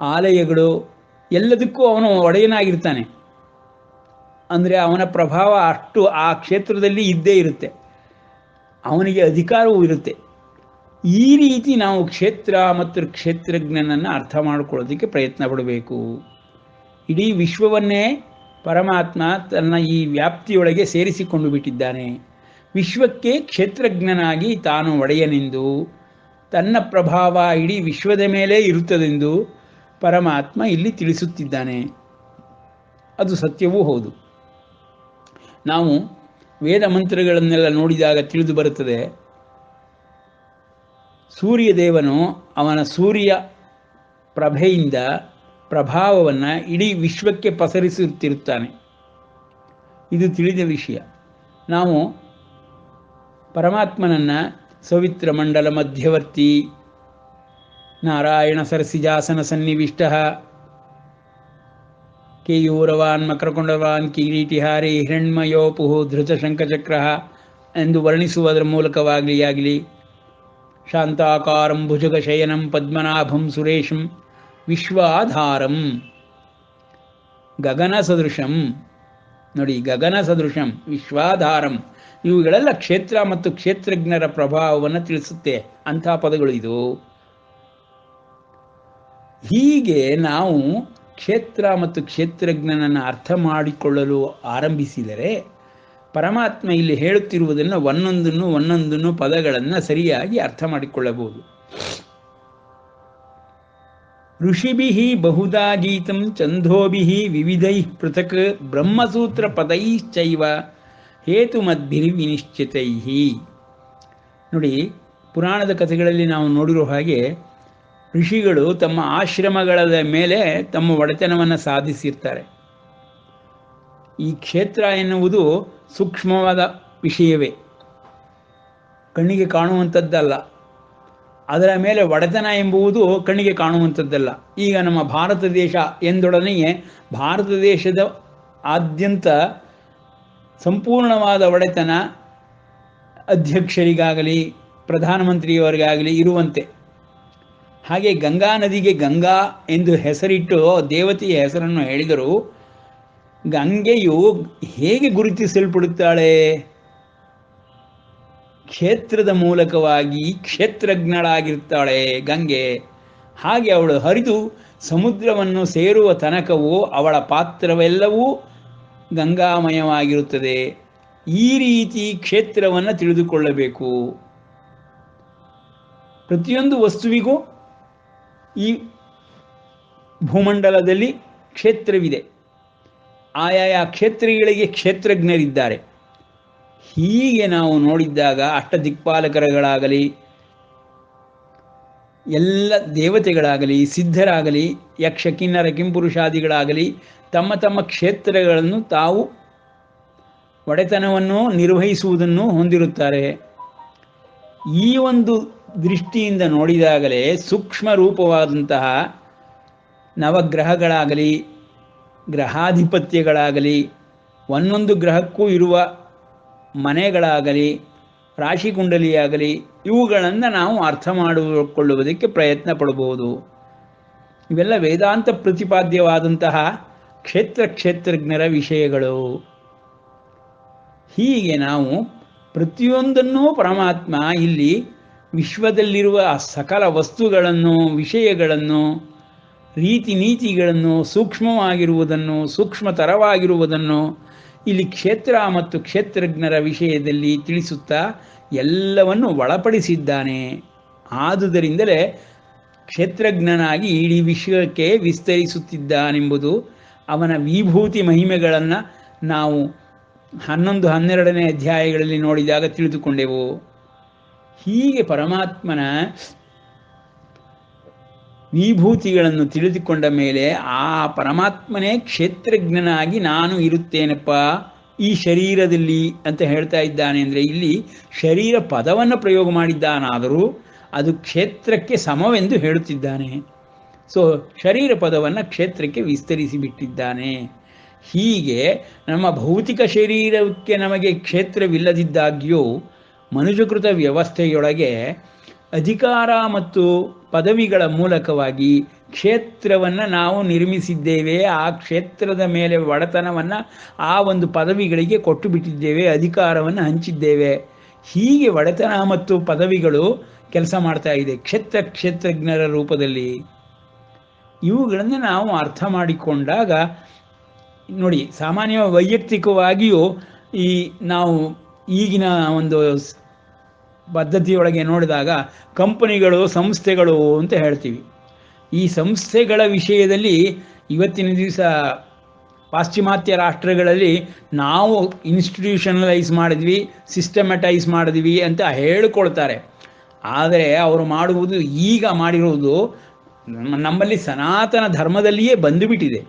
Speaker 2: ಆಲಯಗಳು, ಎಲ್ಲದಕ್ಕೂ ಅವನು ಒಡೆಯನಾಗಿರ್ತಾನೆ. ಅಂದರೆ ಅವನ ಪ್ರಭಾವ ಅಷ್ಟು ಆ ಕ್ಷೇತ್ರದಲ್ಲಿ ಇದ್ದೇ ಇರುತ್ತೆ, ಅವನಿಗೆ ಅಧಿಕಾರವೂ ಇರುತ್ತೆ. ಈ ರೀತಿ ನಾವು ಕ್ಷೇತ್ರ ಮತ್ತು ಕ್ಷೇತ್ರಜ್ಞನನ್ನು ಅರ್ಥ ಮಾಡಿಕೊಳ್ಳೋದಕ್ಕೆ ಪ್ರಯತ್ನ ಪಡಬೇಕು. ಇಡೀ ವಿಶ್ವವನ್ನೇ ಪರಮಾತ್ಮ ತನ್ನ ಈ ವ್ಯಾಪ್ತಿಯೊಳಗೆ ಸೇರಿಸಿಕೊಂಡು ಬಿಟ್ಟಿದ್ದಾನೆ. ವಿಶ್ವಕ್ಕೆ ಕ್ಷೇತ್ರಜ್ಞನಾಗಿ ತಾನು ಒಡೆಯನೆಂದು, ತನ್ನ ಪ್ರಭಾವ ಇಡೀ ವಿಶ್ವದ ಮೇಲೆ ಇರುತ್ತದೆಂದು ಪರಮಾತ್ಮ ಇಲ್ಲಿ ತಿಳಿಸುತ್ತಿದ್ದಾನೆ. ಅದು ಸತ್ಯವೂ ಹೌದು. ನಾವು ವೇದ ಮಂತ್ರಗಳನ್ನೆಲ್ಲ ನೋಡಿದಾಗ ತಿಳಿದು ಬರುತ್ತದೆ, ಸೂರ್ಯದೇವನು ಅವನ ಸೂರ್ಯ ಪ್ರಭೆಯಿಂದ ಪ್ರಭಾವವನ್ನು ಇಡೀ ವಿಶ್ವಕ್ಕೆ ಪಸರಿಸುತ್ತಿರುತ್ತಾನೆ. ಇದು ತಿಳಿದ ವಿಷಯ. ನಾವು ಪರಮಾತ್ಮನನ್ನು ಸವಿತ್ರ ಮಂಡಲ ಮಧ್ಯವರ್ತಿ, ನಾರಾಯಣ ಸರಸಿಜಾಸನ ಸನ್ನಿವಿಷ್ಟ, ಕೇಯೂರವಾನ್ ಮಕರಕೊಂಡವಾನ್ ಕಿರೀಟಿಹಾರಿ ಹಿರಣ್ಮಯೋಪು ಧೃತ ಶಂಖಚಕ್ರ ಎಂದು ವರ್ಣಿಸುವುದರ ಮೂಲಕವಾಗಲಿ ಶಾಂತಾಕಾರಂ ಭುಜಗಶಯನಂ ಪದ್ಮನಾಭಂ ಸುರೇಶಂ ವಿಶ್ವಾಧಾರಂ ಗಗನ ಸದೃಶಂ. ನೋಡಿ, ಗಗನ ಸದೃಶಂ ವಿಶ್ವಾಧಾರಂ ಇವುಗಳೆಲ್ಲ ಕ್ಷೇತ್ರ ಮತ್ತು ಕ್ಷೇತ್ರಜ್ಞರ ಪ್ರಭಾವವನ್ನು ತಿಳಿಸುತ್ತೆ. ಅಂಥ ಪದಗಳು ಇದು. ಹೀಗೆ ನಾವು ಕ್ಷೇತ್ರ ಮತ್ತು ಕ್ಷೇತ್ರಜ್ಞನನ್ನು ಅರ್ಥ ಮಾಡಿಕೊಳ್ಳಲು ಆರಂಭಿಸಿದರೆ ಪರಮಾತ್ಮ ಇಲ್ಲಿ ಹೇಳುತ್ತಿರುವುದನ್ನು ಒಂದೊಂದನ್ನು ಪದಗಳನ್ನು ಸರಿಯಾಗಿ ಅರ್ಥ ಮಾಡಿಕೊಳ್ಳಬಹುದು. ಋಷಿಭಿಃ ಬಹುಧಾ ಗೀತಂ ಛಂದೋಭಿಃ ವಿವಿಧೈಃ ಪೃಥಕ್ ಬ್ರಹ್ಮಸೂತ್ರ ಪದೈಶ್ಚೈವ ಹೇತುಮದ್ಭಿರ್ವಿನಿಶ್ಚಿತೈಃ. ನೋಡಿ, ಪುರಾಣದ ಕಥೆಗಳಲ್ಲಿ ನಾವು ನೋಡಿರೋ ಹಾಗೆ ಋಷಿಗಳು ತಮ್ಮ ಆಶ್ರಮಗಳ ಮೇಲೆ ತಮ್ಮ ಒಡೆತನವನ್ನು ಸಾಧಿಸಿರ್ತಾರೆ. ಈ ಕ್ಷೇತ್ರ ಎನ್ನುವುದು ಸೂಕ್ಷ್ಮವಾದ ವಿಷಯವೇ, ಕಣ್ಣಿಗೆ ಕಾಣುವಂಥದ್ದಲ್ಲ. ಅದರ ಮೇಲೆ ಒಡೆತನ ಎಂಬುದು ಕಣ್ಣಿಗೆ ಕಾಣುವಂಥದ್ದಲ್ಲ. ಈಗ ನಮ್ಮ ಭಾರತ ದೇಶ ಎಂದೊಡನೆಯೇ ಭಾರತ ದೇಶದ ಆದ್ಯಂತ ಸಂಪೂರ್ಣವಾದ ಒಡೆತನ ಅಧ್ಯಕ್ಷರಿಗಾಗಲಿ ಪ್ರಧಾನಮಂತ್ರಿಯವರಿಗಾಗಲಿ ಇರುವಂತೆ. ಹಾಗೆ ಗಂಗಾ ನದಿಗೆ ಗಂಗಾ ಎಂದು ಹೆಸರಿಟ್ಟು ದೇವತೆಯ ಹೆಸರನ್ನು ಹೇಳಿದರು. ಗಂಗೆಯು ಹೇಗೆ ಗುರುತಿಸಲ್ಪಡುತ್ತಾಳೆ? ಕ್ಷೇತ್ರದ ಮೂಲಕವಾಗಿ ಕ್ಷೇತ್ರಜ್ಞಳಾಗಿರ್ತಾಳೆ ಗಂಗೆ. ಹಾಗೆ ಅವಳು ಹರಿದು ಸಮುದ್ರವನ್ನು ಸೇರುವ ತನಕವೂ ಅವಳ ಪಾತ್ರವೆಲ್ಲವೂ ಗಂಗಾಮಯವಾಗಿರುತ್ತದೆ. ಈ ರೀತಿ ಕ್ಷೇತ್ರವನ್ನು ತಿಳಿದುಕೊಳ್ಳಬೇಕು. ಪ್ರತಿಯೊಂದು ವಸ್ತುವಿಗೂ ಈ ಭೂಮಂಡಲದಲ್ಲಿ ಕ್ಷೇತ್ರವಿದೆ. ಆಯಾಯ ಕ್ಷೇತ್ರಗಳಿಗೆ ಕ್ಷೇತ್ರಜ್ಞರಿದ್ದಾರೆ. ಹೀಗೆ ನಾವು ನೋಡಿದ್ದಾಗ ಅಷ್ಟದಿಕ್ಪಾಲಕರುಗಳಾಗಲಿ, ಎಲ್ಲ ದೇವತೆಗಳಾಗಲಿ, ಸಿದ್ಧರಾಗಲಿ, ಯಕ್ಷ ಕಿನ್ನರ ಕಿಂಪುರುಷಾದಿಗಳಾಗಲಿ ತಮ್ಮ ತಮ್ಮ ಕ್ಷೇತ್ರಗಳನ್ನು ತಾವು ಒಡೆತನವನ್ನು ನಿರ್ವಹಿಸುವುದನ್ನು ಹೊಂದಿರುತ್ತಾರೆ. ಈ ಒಂದು ದೃಷ್ಟಿಯಿಂದ ನೋಡಿದಾಗಲೇ ಸೂಕ್ಷ್ಮ ರೂಪವಾದಂತಹ ನವಗ್ರಹಗಳಾಗಲಿ, ಗ್ರಹಾಧಿಪತ್ಯಗಳಾಗಲಿ, ಒಂದೊಂದು ಗ್ರಹಕ್ಕೂ ಇರುವ ಮನೆಗಳಾಗಲಿ, ರಾಶಿಕುಂಡಲಿಯಾಗಲಿ, ಇವುಗಳನ್ನು ನಾವು ಅರ್ಥ ಮಾಡಿಕೊಳ್ಳುವುದಕ್ಕೆ ಪ್ರಯತ್ನ ಪಡಬಹುದು. ಇವೆಲ್ಲ ವೇದಾಂತ ಪ್ರತಿಪಾದ್ಯವಾದಂತಹ ಕ್ಷೇತ್ರಜ್ಞರ ವಿಷಯಗಳು. ಹೀಗೆ ನಾವು ಪ್ರತಿಯೊಂದನ್ನೂ ಪರಮಾತ್ಮ ಇಲ್ಲಿ ವಿಶ್ವದಲ್ಲಿರುವ ಸಕಲ ವಸ್ತುಗಳನ್ನು, ವಿಷಯಗಳನ್ನು, ರೀತಿ ನೀತಿಗಳನ್ನು, ಸೂಕ್ಷ್ಮವಾಗಿರುವುದನ್ನು, ಸೂಕ್ಷ್ಮತರವಾಗಿರುವುದನ್ನು ಇಲ್ಲಿ ಕ್ಷೇತ್ರ ಮತ್ತು ಕ್ಷೇತ್ರಜ್ಞರ ವಿಷಯದಲ್ಲಿ ತಿಳಿಸುತ್ತಾ ಎಲ್ಲವನ್ನು ಒಳಪಡಿಸಿದ್ದಾನೆ. ಆದುದರಿಂದಲೇ ಕ್ಷೇತ್ರಜ್ಞನಾಗಿ ಇಡೀ ವಿಶ್ವಕ್ಕೆ ವಿಸ್ತರಿಸುತ್ತಿದ್ದಾನೆಂಬುದು ಅವನ ವಿಭೂತಿ ಮಹಿಮೆಗಳನ್ನು ನಾವು 11-12ನೇ ಅಧ್ಯಾಯಗಳಲ್ಲಿ ನೋಡಿದಾಗ ತಿಳಿದುಕೊಂಡೆವು. ಹೀಗೆ ಪರಮಾತ್ಮನ ವಿಭೂತಿಗಳನ್ನು ತಿಳಿದುಕೊಂಡ ಮೇಲೆ ಆ ಪರಮಾತ್ಮನೇ ಕ್ಷೇತ್ರಜ್ಞನಾಗಿ ನಾನು ಇರುತ್ತೇನಪ್ಪ ಈ ಶರೀರದಲ್ಲಿ ಅಂತ ಹೇಳ್ತಾ ಇದ್ದಾನೆ. ಅಂದರೆ ಇಲ್ಲಿ ಶರೀರ ಪದವನ್ನು ಪ್ರಯೋಗ ಮಾಡಿದ್ದಾನಾದರೂ ಅದು ಕ್ಷೇತ್ರಕ್ಕೆ ಸಮವೆಂದು ಹೇಳುತ್ತಿದ್ದಾನೆ. ಸೊ ಶರೀರ ಪದವನ್ನು ಕ್ಷೇತ್ರಕ್ಕೆ ವಿಸ್ತರಿಸಿ ಬಿಟ್ಟಿದ್ದಾನೆ. ಹೀಗೆ ನಮ್ಮ ಭೌತಿಕ ಶರೀರಕ್ಕೆ ನಮಗೆ ಕ್ಷೇತ್ರವಿಲ್ಲದಿದ್ದಾಗ್ಯೂ ಮನುಜಕೃತ ವ್ಯವಸ್ಥೆಯೊಳಗೆ ಅಧಿಕಾರ ಮತ್ತು ಪದವಿಗಳ ಮೂಲಕವಾಗಿ ಕ್ಷೇತ್ರವನ್ನು ನಾವು ನಿರ್ಮಿಸಿದ್ದೇವೆ. ಆ ಕ್ಷೇತ್ರದ ಮೇಲೆ ಒಡೆತನವನ್ನು ಆ ಒಂದು ಪದವಿಗಳಿಗೆ ಕೊಟ್ಟು ಬಿಟ್ಟಿದ್ದೇವೆ, ಅಧಿಕಾರವನ್ನು ಹಂಚಿದ್ದೇವೆ. ಹೀಗೆ ಒಡೆತನ ಮತ್ತು ಪದವಿಗಳು ಕೆಲಸ ಮಾಡ್ತಾ ಇದೆ ಕ್ಷೇತ್ರಜ್ಞರ ರೂಪದಲ್ಲಿ. ಇವುಗಳನ್ನು ನಾವು ಅರ್ಥ ಮಾಡಿಕೊಂಡಾಗ ನೋಡಿ, ಸಾಮಾನ್ಯ ವೈಯಕ್ತಿಕವಾಗಿಯೂ ನಾವು ಈಗಿನ ಒಂದು ಪದ್ಧತಿಯೊಳಗೆ ನೋಡಿದಾಗ ಕಂಪನಿಗಳು, ಸಂಸ್ಥೆಗಳು ಅಂತ ಹೇಳ್ತೀವಿ. ಈ ಸಂಸ್ಥೆಗಳ ವಿಷಯದಲ್ಲಿ ಇವತ್ತಿನ ದಿವಸ ಪಾಶ್ಚಿಮಾತ್ಯ ರಾಷ್ಟ್ರಗಳಲ್ಲಿ ನಾವು ಇನ್ಸ್ಟಿಟ್ಯೂಷನಲೈಸ್ ಮಾಡಿದ್ವಿ, ಸಿಸ್ಟಮೆಟೈಸ್ ಮಾಡಿದ್ವಿ ಅಂತ ಹೇಳಿಕೊಳ್ತಾರೆ. ಆದರೆ ಅವರು ಮಾಡುವುದು, ಈಗ ಮಾಡಿರುವುದು ನಮ್ಮಲ್ಲಿ ಸನಾತನ ಧರ್ಮದಲ್ಲಿಯೇ ಬಂದುಬಿಟ್ಟಿದೆ.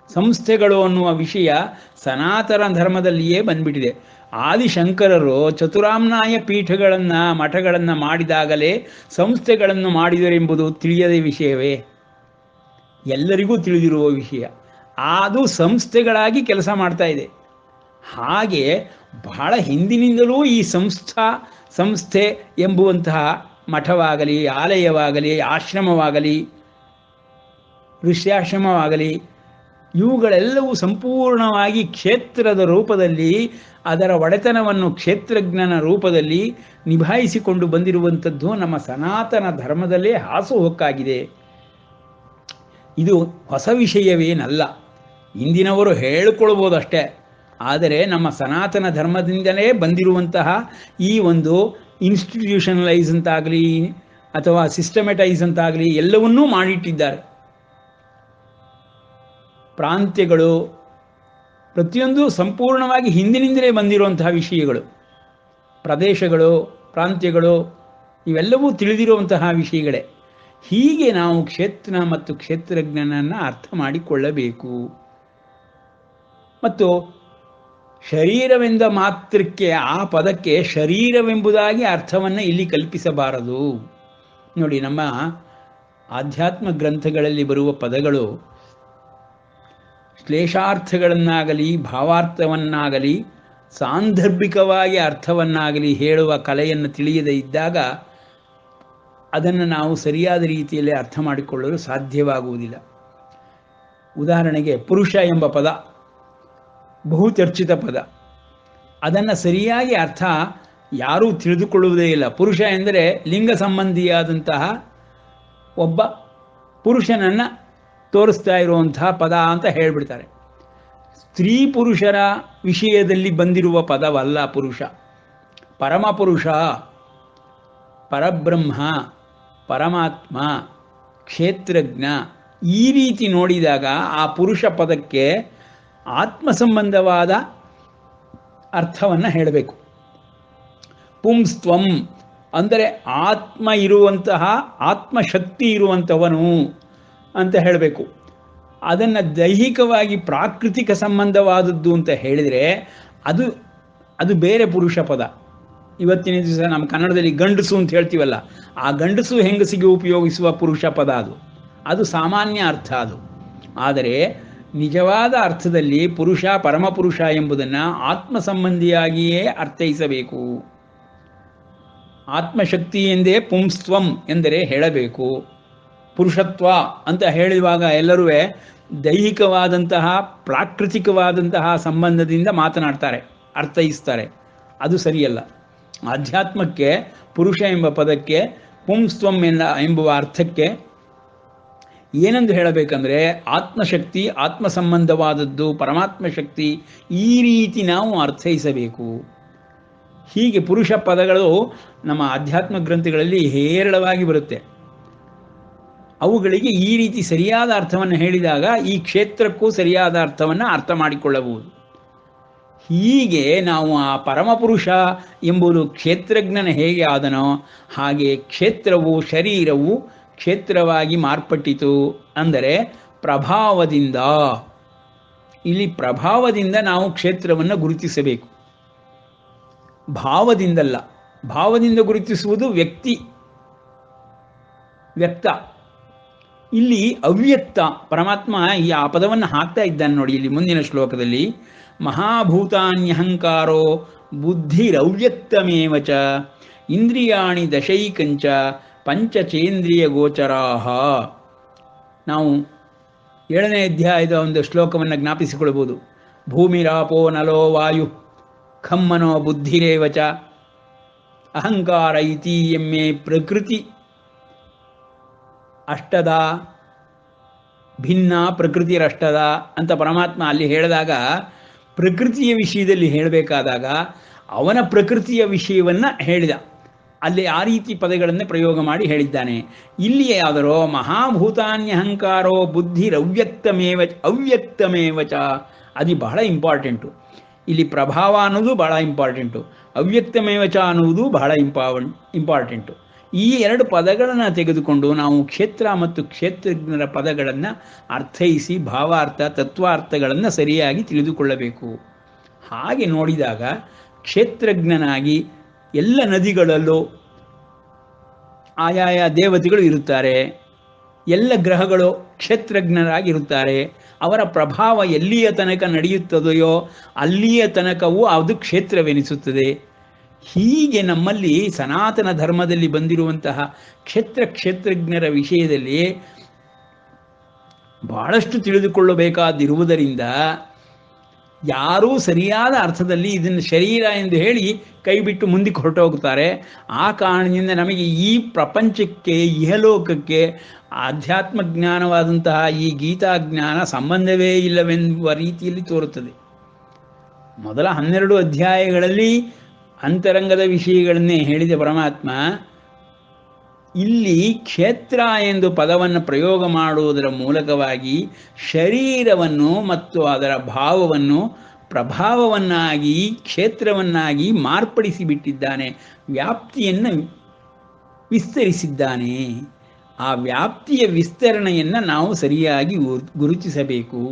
Speaker 2: ಸಂಸ್ಥೆಗಳು ಅನ್ನುವ ವಿಷಯ ಸನಾತನ ಧರ್ಮದಲ್ಲಿಯೇ ಬಂದುಬಿಟ್ಟಿದೆ. ಆದಿಶಂಕರರು ಚತುರಾಮ್ನಾಯ ಪೀಠಗಳನ್ನು, ಮಠಗಳನ್ನು ಮಾಡಿದಾಗಲೇ ಸಂಸ್ಥೆಗಳನ್ನು ಮಾಡಿದರೆಂಬುದು ತಿಳಿಯದ ವಿಷಯವೇ? ಎಲ್ಲರಿಗೂ ತಿಳಿದಿರುವ ವಿಷಯ. ಅದು ಸಂಸ್ಥೆಗಳಾಗಿ ಕೆಲಸ ಮಾಡ್ತಾ ಇದೆ. ಹಾಗೆ ಬಹಳ ಹಿಂದಿನಿಂದಲೂ ಈ ಸಂಸ್ಥೆ ಎಂಬುವಂತಹ ಮಠವಾಗಲಿ, ಆಲಯವಾಗಲಿ, ಆಶ್ರಮವಾಗಲಿ, ಋಷ್ಯಾಶ್ರಮವಾಗಲಿ, ಇವುಗಳೆಲ್ಲವೂ ಸಂಪೂರ್ಣವಾಗಿ ಕ್ಷೇತ್ರದ ರೂಪದಲ್ಲಿ, ಅದರ ಒಡೆತನವನ್ನು ಕ್ಷೇತ್ರಜ್ಞನ ರೂಪದಲ್ಲಿ ನಿಭಾಯಿಸಿಕೊಂಡು ಬಂದಿರುವಂಥದ್ದು ನಮ್ಮ ಸನಾತನ ಧರ್ಮದಲ್ಲೇ ಹಾಸುಹೊಕ್ಕಾಗಿದೆ. ಇದು ಹೊಸ ವಿಷಯವೇನಲ್ಲ. ಇಂದಿನವರು ಹೇಳಿಕೊಳ್ಬೋದಷ್ಟೇ. ಆದರೆ ನಮ್ಮ ಸನಾತನ ಧರ್ಮದಿಂದಲೇ ಬಂದಿರುವಂತಹ ಈ ಒಂದು ಇನ್ಸ್ಟಿಟ್ಯೂಷನಲೈಸ್ ಅಂತಾಗಲಿ ಅಥವಾ ಸಿಸ್ಟಮೆಟೈಸ್ ಅಂತಾಗಲಿ ಎಲ್ಲವನ್ನೂ ಮಾಡಿಟ್ಟಿದ್ದಾರೆ. ಪ್ರಾಂತ್ಯಗಳು ಪ್ರತಿಯೊಂದು ಸಂಪೂರ್ಣವಾಗಿ ಹಿಂದಿನಿಂದಲೇ ಬಂದಿರುವಂತಹ ವಿಷಯಗಳು. ಪ್ರದೇಶಗಳು, ಪ್ರಾಂತ್ಯಗಳು ಇವೆಲ್ಲವೂ ತಿಳಿದಿರುವಂತಹ ವಿಷಯಗಳೇ. ಹೀಗೆ ನಾವು ಕ್ಷೇತ್ರ ಮತ್ತು ಕ್ಷೇತ್ರಜ್ಞನನ್ನು ಅರ್ಥ ಮಾಡಿಕೊಳ್ಳಬೇಕು. ಮತ್ತು ಶರೀರವೆಂದ ಮಾತ್ರಕ್ಕೆ, ಆ ಪದಕ್ಕೆ ಶರೀರವೆಂಬುದಾಗಿ ಅರ್ಥವನ್ನು ಇಲ್ಲಿ ಕಲ್ಪಿಸಬಾರದು. ನೋಡಿ, ನಮ್ಮ ಆಧ್ಯಾತ್ಮ ಗ್ರಂಥಗಳಲ್ಲಿ ಬರುವ ಪದಗಳು ಶ್ಲೇಷಾರ್ಥಗಳನ್ನಾಗಲಿ ಭಾವಾರ್ಥವನ್ನಾಗಲಿ ಸಾಂದರ್ಭಿಕವಾಗಿ ಅರ್ಥವನ್ನಾಗಲಿ ಹೇಳುವ ಕಲೆಯನ್ನು ತಿಳಿಯದೇ ಇದ್ದಾಗ ಅದನ್ನು ನಾವು ಸರಿಯಾದ ರೀತಿಯಲ್ಲಿ ಅರ್ಥ ಮಾಡಿಕೊಳ್ಳಲು ಸಾಧ್ಯವಾಗುವುದಿಲ್ಲ. ಉದಾಹರಣೆಗೆ ಪುರುಷ ಎಂಬ ಪದ ಬಹುಚರ್ಚಿತ ಪದ. ಅದನ್ನು ಸರಿಯಾಗಿ ಅರ್ಥ ಯಾರೂ ತಿಳಿದುಕೊಳ್ಳುವುದೇ ಇಲ್ಲ. ಪುರುಷ ಎಂದರೆ ಲಿಂಗ ಸಂಬಂಧಿಯಾದಂತಹ ಒಬ್ಬ ಪುರುಷನನ್ನು ತೋರಿಸ್ತಾ ಇರುವಂತಹ ಪದ ಅಂತ ಹೇಳಿಬಿಡ್ತಾರೆ. ಸ್ತ್ರೀ ಪುರುಷರ ವಿಷಯದಲ್ಲಿ ಬಂದಿರುವ ಪದವಲ್ಲ ಪುರುಷ. ಪರಮಪುರುಷ, ಪರಬ್ರಹ್ಮ, ಪರಮಾತ್ಮ, ಕ್ಷೇತ್ರಜ್ಞ, ಈ ರೀತಿ ನೋಡಿದಾಗ ಆ ಪುರುಷ ಪದಕ್ಕೆ ಆತ್ಮ ಸಂಬಂಧವಾದ ಅರ್ಥವನ್ನು ಹೇಳಬೇಕು. ಪುಂಸ್ತ್ವಂ ಅಂದರೆ ಆತ್ಮ ಇರುವಂತಹ, ಆತ್ಮಶಕ್ತಿ ಇರುವಂಥವನು ಅಂತ ಹೇಳಬೇಕು. ಅದನ್ನು ದೈಹಿಕವಾಗಿ ಪ್ರಾಕೃತಿಕ ಸಂಬಂಧವಾದದ್ದು ಅಂತ ಹೇಳಿದರೆ ಅದು ಬೇರೆ ಪುರುಷ ಪದ. ಇವತ್ತಿನ ದಿವಸ ನಮ್ಮ ಕನ್ನಡದಲ್ಲಿ ಗಂಡಸು ಅಂತ ಹೇಳ್ತೀವಲ್ಲ, ಆ ಗಂಡಸು ಹೆಂಗಸಿಗೆ ಉಪಯೋಗಿಸುವ ಪುರುಷ ಪದ ಅದು ಸಾಮಾನ್ಯ ಅರ್ಥ. ಆದರೆ ನಿಜವಾದ ಅರ್ಥದಲ್ಲಿ ಪುರುಷ, ಪರಮಪುರುಷ ಎಂಬುದನ್ನು ಆತ್ಮ ಸಂಬಂಧಿಯಾಗಿಯೇ ಅರ್ಥೈಸಬೇಕು. ಆತ್ಮಶಕ್ತಿ ಎಂದೇ ಪುಂಸ್ತ್ವಂ ಎಂದರೆ ಹೇಳಬೇಕು. ಪುರುಷತ್ವ ಅಂತ ಹೇಳುವಾಗ ಎಲ್ಲರೂ ದೈಹಿಕವಾದಂತಹ ಪ್ರಾಕೃತಿಕವಾದಂತಹ ಸಂಬಂಧದಿಂದ ಮಾತನಾಡ್ತಾರೆ, ಅರ್ಥೈಸ್ತಾರೆ. ಅದು ಸರಿಯಲ್ಲ. ಆಧ್ಯಾತ್ಮಕ್ಕೆ ಪುರುಷ ಎಂಬ ಪದಕ್ಕೆ ಪುಂಸ್ತ್ವಂ ಎಂಬುವ ಅರ್ಥಕ್ಕೆ ಏನೆಂದು ಹೇಳಬೇಕಂದ್ರೆ ಆತ್ಮಶಕ್ತಿ, ಆತ್ಮ ಸಂಬಂಧವಾದದ್ದು, ಪರಮಾತ್ಮ ಶಕ್ತಿ, ಈ ರೀತಿ ನಾವು ಅರ್ಥೈಸಬೇಕು. ಹೀಗೆ ಪುರುಷ ಪದಗಳು ನಮ್ಮ ಆಧ್ಯಾತ್ಮ ಗ್ರಂಥಗಳಲ್ಲಿ ಹೇರಳವಾಗಿ ಬರುತ್ತೆ. ಅವುಗಳಿಗೆ ಈ ರೀತಿ ಸರಿಯಾದ ಅರ್ಥವನ್ನು ಹೇಳಿದಾಗ ಈ ಕ್ಷೇತ್ರಕ್ಕೂ ಸರಿಯಾದ ಅರ್ಥವನ್ನು ಅರ್ಥ ಮಾಡಿಕೊಳ್ಳಬಹುದು. ಹೀಗೆ ನಾವು ಆ ಪರಮಪುರುಷ ಎಂಬುದು ಕ್ಷೇತ್ರಜ್ಞನ ಹೇಗೆ ಆದನೋ ಹಾಗೆ ಕ್ಷೇತ್ರವು, ಶರೀರವು ಕ್ಷೇತ್ರವಾಗಿ ಮಾರ್ಪಟ್ಟಿತು. ಅಂದರೆ ಪ್ರಭಾವದಿಂದ, ಇಲ್ಲಿ ಪ್ರಭಾವದಿಂದ ನಾವು ಕ್ಷೇತ್ರವನ್ನು ಗುರುತಿಸಬೇಕು, ಭಾವದಿಂದಲ್ಲ. ಭಾವದಿಂದ ಗುರುತಿಸುವುದು ವ್ಯಕ್ತ. ಇಲ್ಲಿ ಅವ್ಯಕ್ತ ಪರಮಾತ್ಮ ಈ ಆ ಪದವನ್ನು ಹಾಕ್ತಾ ಇದ್ದಾನೆ ನೋಡಿ. ಇಲ್ಲಿ ಮುಂದಿನ ಶ್ಲೋಕದಲ್ಲಿ ಮಹಾಭೂತಾನ್ಯಹಂಕಾರೋ ಬುದ್ಧಿರವ್ಯಕ್ತಮೇವ ಚ ಇಂದ್ರಿಯಾಣಿ ದಶೈಕಂಚ ಪಂಚಚೇಂದ್ರಿಯ ಗೋಚರಾಹ. ನಾವು 7ನೇ ಅಧ್ಯಾಯದ ಒಂದು ಶ್ಲೋಕವನ್ನು ಜ್ಞಾಪಿಸಿಕೊಳ್ಳಬಹುದು. ಭೂಮಿರಾಪೋ ನಲೋ ವಾಯು ಖಮ್ಮನೋ ಬುದ್ಧಿರೇವ ಚ ಅಹಂಕಾರ ಇತಿ ಎಮ್ಮೆ ಪ್ರಕೃತಿ ಅಷ್ಟದ ಭಿನ್ನ ಪ್ರಕೃತಿರಷ್ಟದ ಅಂತ ಪರಮಾತ್ಮ ಅಲ್ಲಿ ಹೇಳಿದಾಗ, ಪ್ರಕೃತಿಯ ವಿಷಯದಲ್ಲಿ ಹೇಳಬೇಕಾದಾಗ ಅವನ ಪ್ರಕೃತಿಯ ವಿಷಯವನ್ನು ಹೇಳಿದ. ಅಲ್ಲಿ ಆ ರೀತಿ ಪದಗಳನ್ನು ಪ್ರಯೋಗ ಮಾಡಿ ಹೇಳಿದ್ದಾನೆ. ಇಲ್ಲಿ ಯಾದರೋ ಮಹಾಭೂತಾನ್ಯಹಂಕಾರೋ ಬುದ್ಧಿರವ್ಯಕ್ತಮೇವ ಚ, ಅದು ಬಹಳ ಇಂಪಾರ್ಟೆಂಟು. ಇಲ್ಲಿ ಪ್ರಭಾವ ಅನ್ನೋದು ಬಹಳ ಇಂಪಾರ್ಟೆಂಟು, ಅವ್ಯಕ್ತಮೇವ ಚ ಅನ್ನುವುದು ಬಹಳ ಇಂಪಾರ್ಟೆಂಟು. ಈ 2 ಪದಗಳನ್ನು ತೆಗೆದುಕೊಂಡು ನಾವು ಕ್ಷೇತ್ರ ಮತ್ತು ಕ್ಷೇತ್ರಜ್ಞರ ಪದಗಳನ್ನು ಅರ್ಥೈಸಿ ಭಾವಾರ್ಥ, ತತ್ವಾರ್ಥಗಳನ್ನು ಸರಿಯಾಗಿ ತಿಳಿದುಕೊಳ್ಳಬೇಕು. ಹಾಗೆ ನೋಡಿದಾಗ ಕ್ಷೇತ್ರಜ್ಞನಾಗಿ ಎಲ್ಲ ನದಿಗಳಲ್ಲೂ ಆಯಾಯ ದೇವತೆಗಳು ಇರುತ್ತಾರೆ, ಎಲ್ಲ ಗ್ರಹಗಳು ಕ್ಷೇತ್ರಜ್ಞರಾಗಿರುತ್ತಾರೆ. ಅವರ ಪ್ರಭಾವ ಎಲ್ಲಿಯ ತನಕ ನಡೆಯುತ್ತದೆಯೋ ಅಲ್ಲಿಯ ತನಕವೂ ಅದು ಕ್ಷೇತ್ರವೆನಿಸುತ್ತದೆ. ಹೀಗೆ ನಮ್ಮಲ್ಲಿ ಸನಾತನ ಧರ್ಮದಲ್ಲಿ ಬಂದಿರುವಂತಹ ಕ್ಷೇತ್ರಜ್ಞರ ವಿಷಯದಲ್ಲಿ ಬಹಳಷ್ಟು ತಿಳಿದುಕೊಳ್ಳಬೇಕಾದಿರುವುದರಿಂದ ಯಾರೂ ಸರಿಯಾದ ಅರ್ಥದಲ್ಲಿ ಇದನ್ನು ಶರೀರ ಎಂದು ಹೇಳಿ ಕೈ ಬಿಟ್ಟು ಮುಂದಕ್ಕೆ ಹೊರಟೋಗುತ್ತಾರೆ. ಆ ಕಾರಣದಿಂದ ನಮಗೆ ಈ ಪ್ರಪಂಚಕ್ಕೆ, ಇಹಲೋಕಕ್ಕೆ ಆಧ್ಯಾತ್ಮ ಜ್ಞಾನವಾದಂತಹ ಈ ಗೀತಾಜ್ಞಾನ ಸಂಬಂಧವೇ ಇಲ್ಲವೆಂಬ ರೀತಿಯಲ್ಲಿ ತೋರುತ್ತದೆ. ಮೊದಲ 12 ಅಧ್ಯಾಯಗಳಲ್ಲಿ ಅಂತರಂಗದ ವಿಷಯಗಳನ್ನೇ ಹೇಳಿದ ಪರಮಾತ್ಮ ಇಲ್ಲಿ ಕ್ಷೇತ್ರ ಎಂದು ಪದವನ್ನು ಪ್ರಯೋಗ ಮಾಡುವುದರ ಮೂಲಕವಾಗಿ ಶರೀರವನ್ನು ಮತ್ತು ಅದರ ಭಾವವನ್ನು ಪ್ರಭಾವವನ್ನಾಗಿ ಕ್ಷೇತ್ರವನ್ನಾಗಿ ಮಾರ್ಪಡಿಸಿಬಿಟ್ಟಿದ್ದಾನೆ, ವ್ಯಾಪ್ತಿಯನ್ನು ವಿಸ್ತರಿಸಿದ್ದಾನೆ. ಆ ವ್ಯಾಪ್ತಿಯ ವಿಸ್ತರಣೆಯನ್ನು ನಾವು ಸರಿಯಾಗಿ ಗುರುತಿಸಬೇಕು.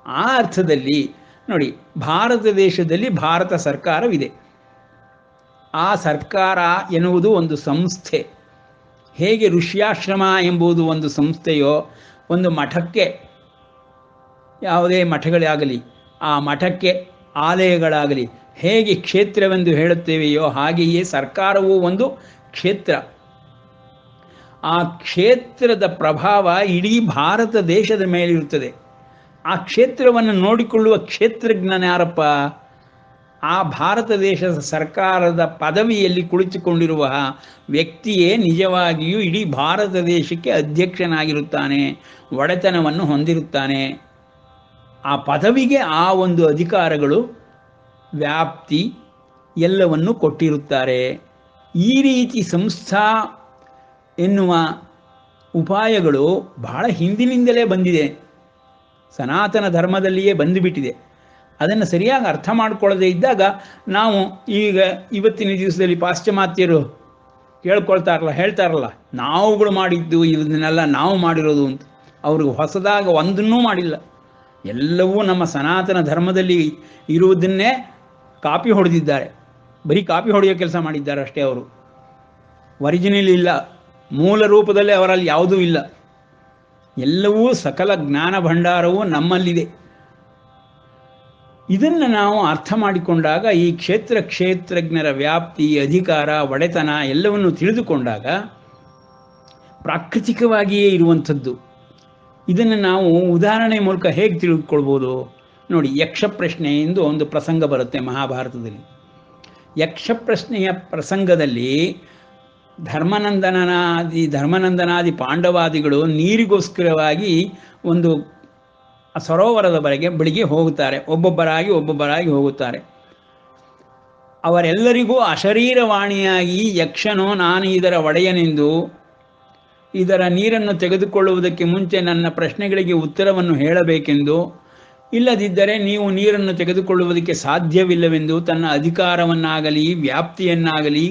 Speaker 2: ಆ ಅರ್ಥದಲ್ಲಿ ನೋಡಿ, ಭಾರತ ದೇಶದಲ್ಲಿ ಭಾರತ ಸರ್ಕಾರವಿದೆ. ಆ ಸರ್ಕಾರ ಎನ್ನುವುದು ಒಂದು ಸಂಸ್ಥೆ. ಹೇಗೆ ಋಷ್ಯಾಶ್ರಮ ಎಂಬುದು ಒಂದು ಸಂಸ್ಥೆಯೋ, ಒಂದು ಮಠಕ್ಕೆ, ಯಾವುದೇ ಮಠಗಳಾಗಲಿ ಆ ಮಠಕ್ಕೆ ಆಲಯಗಳಾಗಲಿ ಹೇಗೆ ಕ್ಷೇತ್ರವೆಂದು ಹೇಳುತ್ತೇವೆಯೋ ಹಾಗೆಯೇ ಸರ್ಕಾರವೂ ಒಂದು ಕ್ಷೇತ್ರ. ಆ ಕ್ಷೇತ್ರದ ಪ್ರಭಾವ ಇಡೀ ಭಾರತ ದೇಶದ ಮೇಲಿರುತ್ತದೆ. ಆ ಕ್ಷೇತ್ರವನ್ನು ನೋಡಿಕೊಳ್ಳುವ ಕ್ಷೇತ್ರಜ್ಞನ ಯಾರಪ್ಪ? ಆ ಭಾರತ ದೇಶದ ಸರ್ಕಾರದ ಪದವಿಯಲ್ಲಿ ಕುಳಿತುಕೊಂಡಿರುವ ವ್ಯಕ್ತಿಯೇ ನಿಜವಾಗಿಯೂ ಇಡೀ ಭಾರತ ದೇಶಕ್ಕೆ ಅಧ್ಯಕ್ಷನಾಗಿರುತ್ತಾನೆ, ಒಡೆತನವನ್ನು ಹೊಂದಿರುತ್ತಾನೆ. ಆ ಪದವಿಗೆ ಆ ಒಂದು ಅಧಿಕಾರಗಳು, ವ್ಯಾಪ್ತಿ ಎಲ್ಲವನ್ನು ಕೊಟ್ಟಿರುತ್ತಾರೆ. ಈ ರೀತಿ ಸಂಸ್ಥಾ ಎನ್ನುವ ಉಪಾಯಗಳು ಬಹಳ ಹಿಂದಿನಿಂದಲೇ ಬಂದಿದೆ, ಸನಾತನ ಧರ್ಮದಲ್ಲಿಯೇ ಬಂದುಬಿಟ್ಟಿದೆ. ಅದನ್ನು ಸರಿಯಾಗಿ ಅರ್ಥ ಮಾಡಿಕೊಳ್ಳದೆ ಇದ್ದಾಗ ನಾವು ಈಗ ಇವತ್ತಿನ ದಿವಸದಲ್ಲಿ ಪಾಶ್ಚಿಮಾತ್ಯರು ಹೇಳ್ತಾರಲ್ಲ ನಾವುಗಳು ಮಾಡಿದ್ದು ಇದನ್ನೆಲ್ಲ ನಾವು ಮಾಡಿರೋದು ಅಂತ. ಅವ್ರಿಗೆ ಹೊಸದಾಗ ಒಂದನ್ನೂ ಮಾಡಿಲ್ಲ, ಎಲ್ಲವೂ ನಮ್ಮ ಸನಾತನ ಧರ್ಮದಲ್ಲಿ ಇರುವುದನ್ನೇ ಕಾಪಿ ಹೊಡೆದಿದ್ದಾರೆ. ಬರೀ ಕಾಪಿ ಹೊಡೆಯೋ ಕೆಲಸ ಮಾಡಿದ್ದಾರೆ ಅಷ್ಟೇ. ಅವರು ಒರಿಜಿನಲ್ ಇಲ್ಲ, ಮೂಲ ರೂಪದಲ್ಲಿ ಅವರಲ್ಲಿ ಯಾವುದೂ ಇಲ್ಲ. ಎಲ್ಲವೂ ಸಕಲ ಜ್ಞಾನ ಭಂಡಾರವೂ ನಮ್ಮಲ್ಲಿದೆ. ಇದನ್ನು ನಾವು ಅರ್ಥ ಮಾಡಿಕೊಂಡಾಗ ಈ ಕ್ಷೇತ್ರಜ್ಞರ ವ್ಯಾಪ್ತಿ, ಅಧಿಕಾರ, ಒಡೆತನ ಎಲ್ಲವನ್ನು ತಿಳಿದುಕೊಂಡಾಗ ಪ್ರಾಕೃತಿಕವಾಗಿಯೇ ಇರುವಂಥದ್ದು. ಇದನ್ನು ನಾವು ಉದಾಹರಣೆ ಮೂಲಕ ಹೇಗೆ ತಿಳಿದುಕೊಳ್ಬೋದು ನೋಡಿ. ಯಕ್ಷ ಪ್ರಶ್ನೆ ಎಂದು ಒಂದು ಪ್ರಸಂಗ ಬರುತ್ತೆ ಮಹಾಭಾರತದಲ್ಲಿ. ಯಕ್ಷ ಪ್ರಶ್ನೆಯ ಪ್ರಸಂಗದಲ್ಲಿ ಧರ್ಮನಂದನಾದಿ ಪಾಂಡವಾದಿಗಳು ನೀರಿಗೋಸ್ಕರವಾಗಿ ಒಂದು ಸರೋವರದ ಬಳಿಗೆ ಹೋಗುತ್ತಾರೆ. ಒಬ್ಬೊಬ್ಬರಾಗಿ ಹೋಗುತ್ತಾರೆ. ಅವರೆಲ್ಲರಿಗೂ ಅಶರೀರವಾಣಿಯಾಗಿ ಯಕ್ಷನು ನಾನು ಇದರ ಒಡೆಯನೆಂದು, ಇದರ ನೀರನ್ನು ತೆಗೆದುಕೊಳ್ಳುವುದಕ್ಕೆ ಮುಂಚೆ ನನ್ನ ಪ್ರಶ್ನೆಗಳಿಗೆ ಉತ್ತರವನ್ನು ಹೇಳಬೇಕೆಂದು, ಇಲ್ಲದಿದ್ದರೆ ನೀವು ನೀರನ್ನು ತೆಗೆದುಕೊಳ್ಳುವುದಕ್ಕೆ ಸಾಧ್ಯವಿಲ್ಲವೆಂದು ತನ್ನ ಅಧಿಕಾರವನ್ನಾಗಲಿ ವ್ಯಾಪ್ತಿಯನ್ನಾಗಲಿ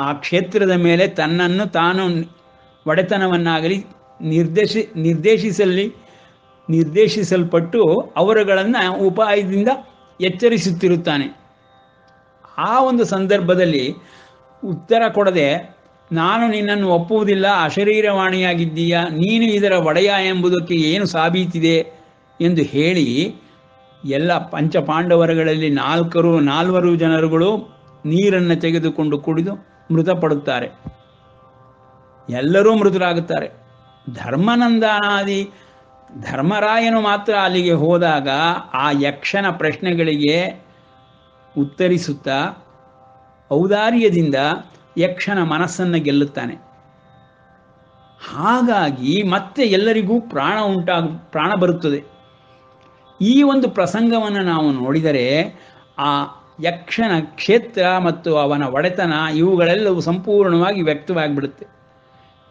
Speaker 2: ಆ ಕ್ಷೇತ್ರದ ಮೇಲೆ ತನ್ನನ್ನು ತಾನು ಒಡೆತನವನ್ನಾಗಲಿ ನಿರ್ದೇಶಿಸಲ್ಪಟ್ಟು ಅವರುಗಳನ್ನು ಉಪಾಯದಿಂದ ಎಚ್ಚರಿಸುತ್ತಿರುತ್ತಾನೆ. ಆ ಒಂದು ಸಂದರ್ಭದಲ್ಲಿ ಉತ್ತರ ಕೊಡದೆ ನಾನು ನಿನ್ನನ್ನು ಒಪ್ಪುವುದಿಲ್ಲ, ಅಶರೀರವಾಣಿಯಾಗಿದ್ದೀಯ, ನೀನು ಇದರ ಒಡೆಯ ಎಂಬುದಕ್ಕೆ ಏನು ಸಾಬೀತಿದೆ ಎಂದು ಹೇಳಿ ಎಲ್ಲ ಪಂಚಪಾಂಡವರುಗಳಲ್ಲಿ ನಾಲ್ವರು ಜನರುಗಳು ನೀರನ್ನು ತೆಗೆದುಕೊಂಡು ಕುಡಿದು ಮೃತಪಡುತ್ತಾರೆ. ಎಲ್ಲರೂ ಮೃತರಾಗುತ್ತಾರೆ. ಧರ್ಮರಾಯನು ಮಾತ್ರ ಅಲ್ಲಿಗೆ ಹೋದಾಗ ಆ ಯಕ್ಷನ ಪ್ರಶ್ನೆಗಳಿಗೆ ಉತ್ತರಿಸುತ್ತಾ ಔದಾರ್ಯದಿಂದ ಯಕ್ಷನ ಮನಸ್ಸನ್ನು ಗೆಲ್ಲುತ್ತಾನೆ. ಹಾಗಾಗಿ ಮತ್ತೆ ಎಲ್ಲರಿಗೂ ಪ್ರಾಣ ಬರುತ್ತದೆ. ಈ ಒಂದು ಪ್ರಸಂಗವನ್ನು ನಾವು ನೋಡಿದರೆ ಆ ಯಕ್ಷನ ಕ್ಷೇತ್ರ ಮತ್ತು ಅವನ ಒಡೆತನ ಇವುಗಳೆಲ್ಲವೂ ಸಂಪೂರ್ಣವಾಗಿ ವ್ಯಕ್ತವಾಗಿಬಿಡುತ್ತೆ.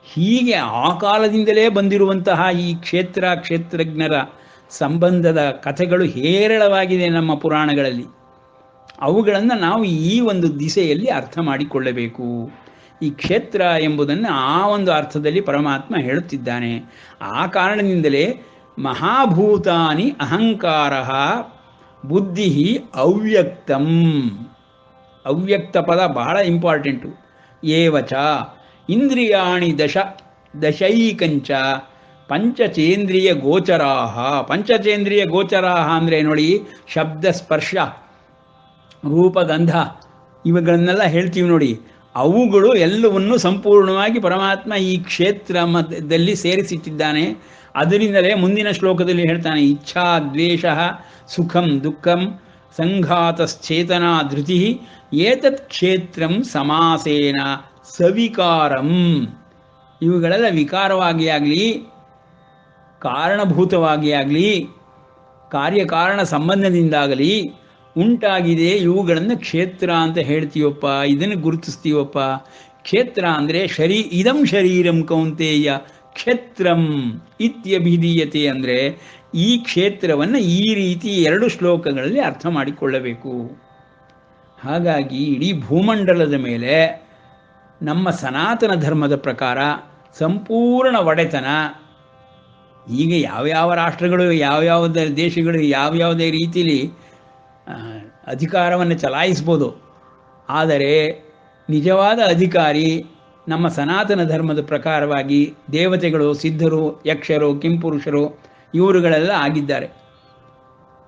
Speaker 2: ಹೀಗೆ ಆ ಕಾಲದಿಂದಲೇ ಬಂದಿರುವಂತಹ ಈ ಕ್ಷೇತ್ರಜ್ಞರ ಸಂಬಂಧದ ಕಥೆಗಳು ಹೇರಳವಾಗಿದೆ ನಮ್ಮ ಪುರಾಣಗಳಲ್ಲಿ. ಅವುಗಳನ್ನು ನಾವು ಈ ಒಂದು ದಿಸೆಯಲ್ಲಿ ಅರ್ಥ ಮಾಡಿಕೊಳ್ಳಬೇಕು. ಈ ಕ್ಷೇತ್ರ ಎಂಬುದನ್ನು ಆ ಒಂದು ಅರ್ಥದಲ್ಲಿ ಪರಮಾತ್ಮ ಹೇಳುತ್ತಿದ್ದಾನೆ. ಆ ಕಾರಣದಿಂದಲೇ ಮಹಾಭೂತಾನಿ ಅಹಂಕಾರ ಬುದ್ಧಿ ಅವ್ಯಕ್ತಂ. ಅವ್ಯಕ್ತ ಪದ ಬಹಳ ಇಂಪಾರ್ಟೆಂಟು. ಏವಚ ಇಂದ್ರಿಯಾಣಿ ದಶೈಕಂಚ ಪಂಚಚೇಂದ್ರಿಯ ಗೋಚರಾಹ. ಪಂಚಚೇಂದ್ರಿಯ ಗೋಚರಾಹ ಅಂದರೆ ನೋಡಿ, ಶಬ್ದ, ಸ್ಪರ್ಶ, ರೂಪಗಂಧ ಇವುಗಳನ್ನೆಲ್ಲ ಹೇಳ್ತೀವಿ ನೋಡಿ. ಅವುಗಳು ಎಲ್ಲವನ್ನೂ ಸಂಪೂರ್ಣವಾಗಿ ಪರಮಾತ್ಮ ಈ ಕ್ಷೇತ್ರ ಮಧ್ಯದಲ್ಲಿ ಸೇರಿಸಿಟ್ಟಿದ್ದಾನೆ. ಅದರಿಂದಲೇ ಮುಂದಿನ ಶ್ಲೋಕದಲ್ಲಿ ಹೇಳ್ತಾನೆ, ಇಚ್ಛಾ ದ್ವೇಷ ಸುಖಂ ದುಃಖಂ ಸಂಘಾತಶ್ಚೇತನಾ ಧೃತಿ ಏತತ್ ಕ್ಷೇತ್ರಂ ಸಮಾಸೇನ ಸವಿಕಾರಂ. ಇವುಗಳೆಲ್ಲ ವಿಕಾರವಾಗಿ ಆಗಲಿ ಕಾರಣಭೂತವಾಗಿ ಆಗಲಿ ಕಾರ್ಯಕಾರಣ ಸಂಬಂಧದಿಂದಾಗಲಿ ಉಂಟಾಗಿದೆ. ಇವುಗಳನ್ನು ಕ್ಷೇತ್ರ ಅಂತ ಹೇಳ್ತೀವಪ್ಪ, ಇದನ್ನು ಗುರುತಿಸ್ತೀವಪ್ಪ. ಕ್ಷೇತ್ರ ಅಂದರೆ ಇದಂ ಶರೀರಂ ಕೌಂತೇಯ ಕ್ಷೇತ್ರಂ ಇತ್ಯಭಿಧೀಯತೆ. ಅಂದರೆ ಈ ಕ್ಷೇತ್ರವನ್ನು ಈ ರೀತಿ 2 ಶ್ಲೋಕಗಳಲ್ಲಿ ಅರ್ಥ ಮಾಡಿಕೊಳ್ಳಬೇಕು. ಹಾಗಾಗಿ ಇಡೀ ಭೂಮಂಡಲದ ಮೇಲೆ ನಮ್ಮ ಸನಾತನ ಧರ್ಮದ ಪ್ರಕಾರ ಸಂಪೂರ್ಣ ಒಡೆತನ. ಈಗ ಯಾವ್ಯಾವ ರಾಷ್ಟ್ರಗಳು, ಯಾವ್ಯಾವ ದೇಶಗಳು ಯಾವ್ಯಾವುದೇ ರೀತಿಯಲ್ಲಿ ಅಧಿಕಾರವನ್ನು ಚಲಾಯಿಸ್ಬೋದು. ಆದರೆ ನಿಜವಾದ ಅಧಿಕಾರಿ ನಮ್ಮ ಸನಾತನ ಧರ್ಮದ ಪ್ರಕಾರವಾಗಿ ದೇವತೆಗಳು, ಸಿದ್ಧರು, ಯಕ್ಷರು, ಕಿಂಪುರುಷರು ಇವರುಗಳೆಲ್ಲ ಆಗಿದ್ದಾರೆ.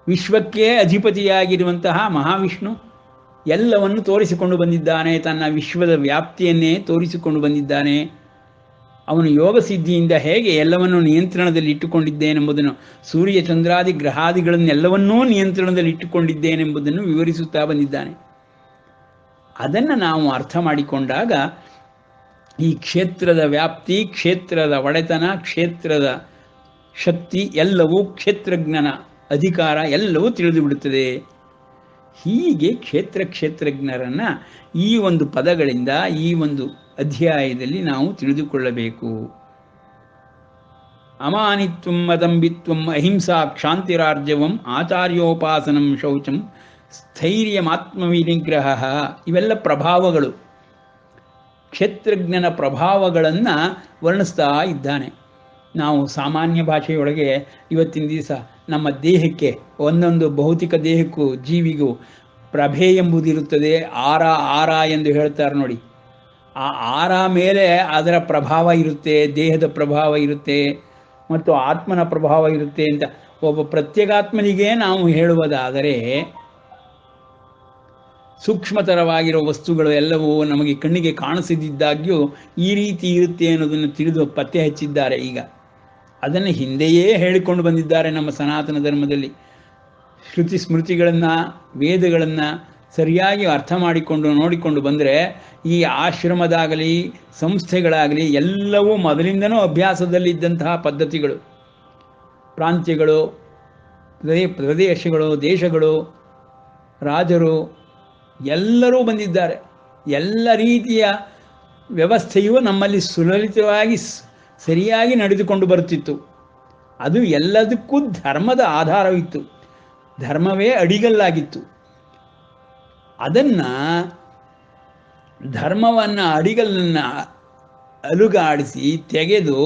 Speaker 2: ವಿಶ್ವಕ್ಕೆ ಅಧಿಪತಿಯಾಗಿರುವಂತಹ ಮಹಾವಿಷ್ಣು ಎಲ್ಲವನ್ನು ತೋರಿಸಿಕೊಂಡು ಬಂದಿದ್ದಾನೆ. ತನ್ನ ವಿಶ್ವದ ವ್ಯಾಪ್ತಿಯನ್ನೇ ತೋರಿಸಿಕೊಂಡು ಬಂದಿದ್ದಾನೆ. ಅವನು ಯೋಗ ಸಿದ್ಧಿಯಿಂದ ಹೇಗೆ ಎಲ್ಲವನ್ನು ನಿಯಂತ್ರಣದಲ್ಲಿ ಇಟ್ಟುಕೊಂಡಿದ್ದೇನೆಂಬುದನ್ನು, ಸೂರ್ಯ ಚಂದ್ರಾದಿ ಗ್ರಹಾದಿಗಳನ್ನೆಲ್ಲವನ್ನೂ ನಿಯಂತ್ರಣದಲ್ಲಿ ಇಟ್ಟುಕೊಂಡಿದ್ದೇನೆಂಬುದನ್ನು ವಿವರಿಸುತ್ತಾ ಬಂದಿದ್ದಾನೆ. ಅದನ್ನು ನಾವು ಅರ್ಥ ಮಾಡಿಕೊಂಡಾಗ ಈ ಕ್ಷೇತ್ರದ ವ್ಯಾಪ್ತಿ, ಕ್ಷೇತ್ರದ ಒಡೆತನ, ಕ್ಷೇತ್ರದ ಶಕ್ತಿ ಎಲ್ಲವೂ, ಕ್ಷೇತ್ರಜ್ಞನ ಅಧಿಕಾರ ಎಲ್ಲವೂ ತಿಳಿದು ಬಿಡುತ್ತದೆ. ಹೀಗೆ ಕ್ಷೇತ್ರಜ್ಞರನ್ನು ಈ ಒಂದು ಪದಗಳಿಂದ ಈ ಒಂದು ಅಧ್ಯಾಯದಲ್ಲಿ ನಾವು ತಿಳಿದುಕೊಳ್ಳಬೇಕು. ಅಮಾನಿತ್ವಂ ಅದಂಬಿತ್ವಂ ಅಹಿಂಸಾ ಕ್ಷಾಂತಿರಾರ್ಜವಂ ಆಚಾರ್ಯೋಪಾಸನಂ ಶೌಚಂ ಸ್ಥೈರ್ಯಮಾತ್ಮವಿನಿಗ್ರಹ, ಇವೆಲ್ಲ ಪ್ರಭಾವಗಳು. ಕ್ಷೇತ್ರಜ್ಞನ ಪ್ರಭಾವಗಳನ್ನು ವರ್ಣಿಸ್ತಾ ಇದ್ದಾನೆ. ನಾವು ಸಾಮಾನ್ಯ ಭಾಷೆಯೊಳಗೆ ಇವತ್ತಿನ ದಿವಸ ನಮ್ಮ ದೇಹಕ್ಕೆ, ಒಂದೊಂದು ಭೌತಿಕ ದೇಹಕ್ಕೂ ಜೀವಿಗೂ ಪ್ರಭೆ ಎಂಬುದಿರುತ್ತದೆ. ಆರ ಎಂದು ಹೇಳ್ತಾರೆ ನೋಡಿ. ಆ ಆರ ಮೇಲೆ ಅದರ ಪ್ರಭಾವ ಇರುತ್ತೆ, ದೇಹದ ಪ್ರಭಾವ ಇರುತ್ತೆ ಮತ್ತು ಆತ್ಮನ ಪ್ರಭಾವ ಇರುತ್ತೆ ಅಂತ ಒಬ್ಬ ಪ್ರತ್ಯೇಗಾತ್ಮನಿಗೆ ನಾವು ಹೇಳುವುದಾದರೆ, ಸೂಕ್ಷ್ಮತರವಾಗಿರೋ ವಸ್ತುಗಳು ಎಲ್ಲವೂ ನಮಗೆ ಕಣ್ಣಿಗೆ ಕಾಣಿಸದಿದ್ದಾಗ್ಯೂ ಈ ರೀತಿ ಇರುತ್ತೆ ಅನ್ನೋದನ್ನು ತಿಳಿದು ಪತ್ತೆ ಹಚ್ಚಿದ್ದಾರೆ. ಈಗ ಅದನ್ನು ಹಿಂದೆಯೇ ಹೇಳಿಕೊಂಡು ಬಂದಿದ್ದಾರೆ ನಮ್ಮ ಸನಾತನ ಧರ್ಮದಲ್ಲಿ. ಶ್ರುತಿ ಸ್ಮೃತಿಗಳನ್ನು, ವೇದಗಳನ್ನು ಸರಿಯಾಗಿ ಅರ್ಥ ಮಾಡಿಕೊಂಡು ನೋಡಿಕೊಂಡು ಬಂದರೆ ಈ ಆಶ್ರಮದಾಗಲಿ ಸಂಸ್ಥೆಗಳಾಗಲಿ ಎಲ್ಲವೂ ಮೊದಲಿಂದನೂ ಅಭ್ಯಾಸದಲ್ಲಿದ್ದಂತಹ ಪದ್ಧತಿಗಳು. ಪ್ರಾಂತ್ಯಗಳು, ಪ್ರದೇಶಗಳು, ದೇಶಗಳು, ರಾಜರು ಎಲ್ಲರೂ ಬಂದಿದ್ದಾರೆ. ಎಲ್ಲ ರೀತಿಯ ವ್ಯವಸ್ಥೆಯು ನಮ್ಮಲ್ಲಿ ಸುಲಲಿತವಾಗಿ ಸರಿಯಾಗಿ ನಡೆದುಕೊಂಡು ಬರುತ್ತಿತ್ತು. ಅದು ಎಲ್ಲದಕ್ಕೂ ಧರ್ಮದ ಆಧಾರವಿತ್ತು, ಧರ್ಮವೇ ಅಡಿಗಲ್ಲಾಗಿತ್ತು. ಅದನ್ನು, ಧರ್ಮವನ್ನು, ಅಡಿಗಲ್ಲನ್ನು ಅಲುಗಾಡಿಸಿ ತೆಗೆದು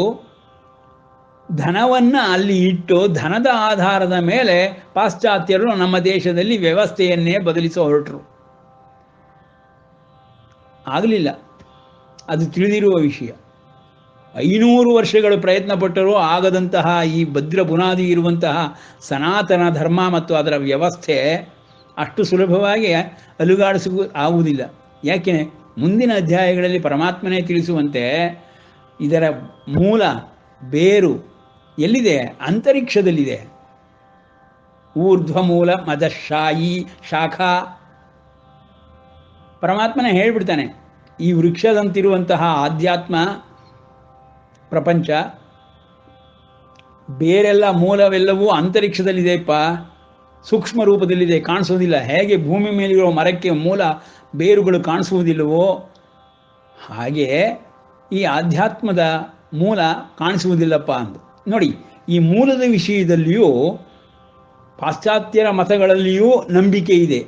Speaker 2: ಧನವನ್ನು ಅಲ್ಲಿ ಇಟ್ಟು ಧನದ ಆಧಾರದ ಮೇಲೆ ಪಾಶ್ಚಾತ್ಯರು ನಮ್ಮ ದೇಶದಲ್ಲಿ ವ್ಯವಸ್ಥೆಯನ್ನೇ ಬದಲಿಸ ಹೊರಟರು. ಆಗಲಿಲ್ಲ, ಅದು ತಿಳಿದಿರುವ ವಿಷಯ. 500 ವರ್ಷಗಳು ಪ್ರಯತ್ನ ಪಟ್ಟರೂ ಆಗದಂತಹ ಈ ಭದ್ರ ಬುನಾದಿ ಇರುವಂತಹ ಸನಾತನ ಧರ್ಮ ಮತ್ತು ಅದರ ವ್ಯವಸ್ಥೆ ಅಷ್ಟು ಸುಲಭವಾಗಿ ಆಗುವುದಿಲ್ಲ. ಯಾಕೆ? ಮುಂದಿನ ಅಧ್ಯಾಯಗಳಲ್ಲಿ ಪರಮಾತ್ಮನೇ ತಿಳಿಸುವಂತೆ ಇದರ ಮೂಲ, ಬೇರು ಎಲ್ಲಿದೆ? ಅಂತರಿಕ್ಷದಲ್ಲಿದೆ. ಊರ್ಧ್ವ ಮೂಲ ಮದಶಾಯಿ ಶಾಖಾ. ಪರಮಾತ್ಮನೇ ಹೇಳಿಬಿಡ್ತಾನೆ, ಈ ವೃಕ್ಷದಂತಿರುವಂತಹ ಆಧ್ಯಾತ್ಮ ಪ್ರಪಂಚ, ಬೇರೆಲ್ಲ ಮೂಲವೆಲ್ಲವೂ ಅಂತರಿಕ್ಷದಲ್ಲಿದೆಪ್ಪ, ಸೂಕ್ಷ್ಮ ರೂಪದಲ್ಲಿದೆ, ಕಾಣಿಸೋದಿಲ್ಲ. ಹೇಗೆ ಭೂಮಿ ಮೇಲಿರೋ ಮರಕ್ಕೆ ಮೂಲ ಬೇರುಗಳು ಕಾಣಿಸುವುದಿಲ್ಲವೋ ಹಾಗೆ ಈ ಆಧ್ಯಾತ್ಮದ ಮೂಲ ಕಾಣಿಸುವುದಿಲ್ಲಪ್ಪ ಅಂತ. ನೋಡಿ, ಈ ಮೂಲದ ವಿಷಯದಲ್ಲಿಯೂ ಪಾಶ್ಚಾತ್ಯರ ಮತಗಳಲ್ಲಿಯೂ ನಂಬಿಕೆ ಇದೆ.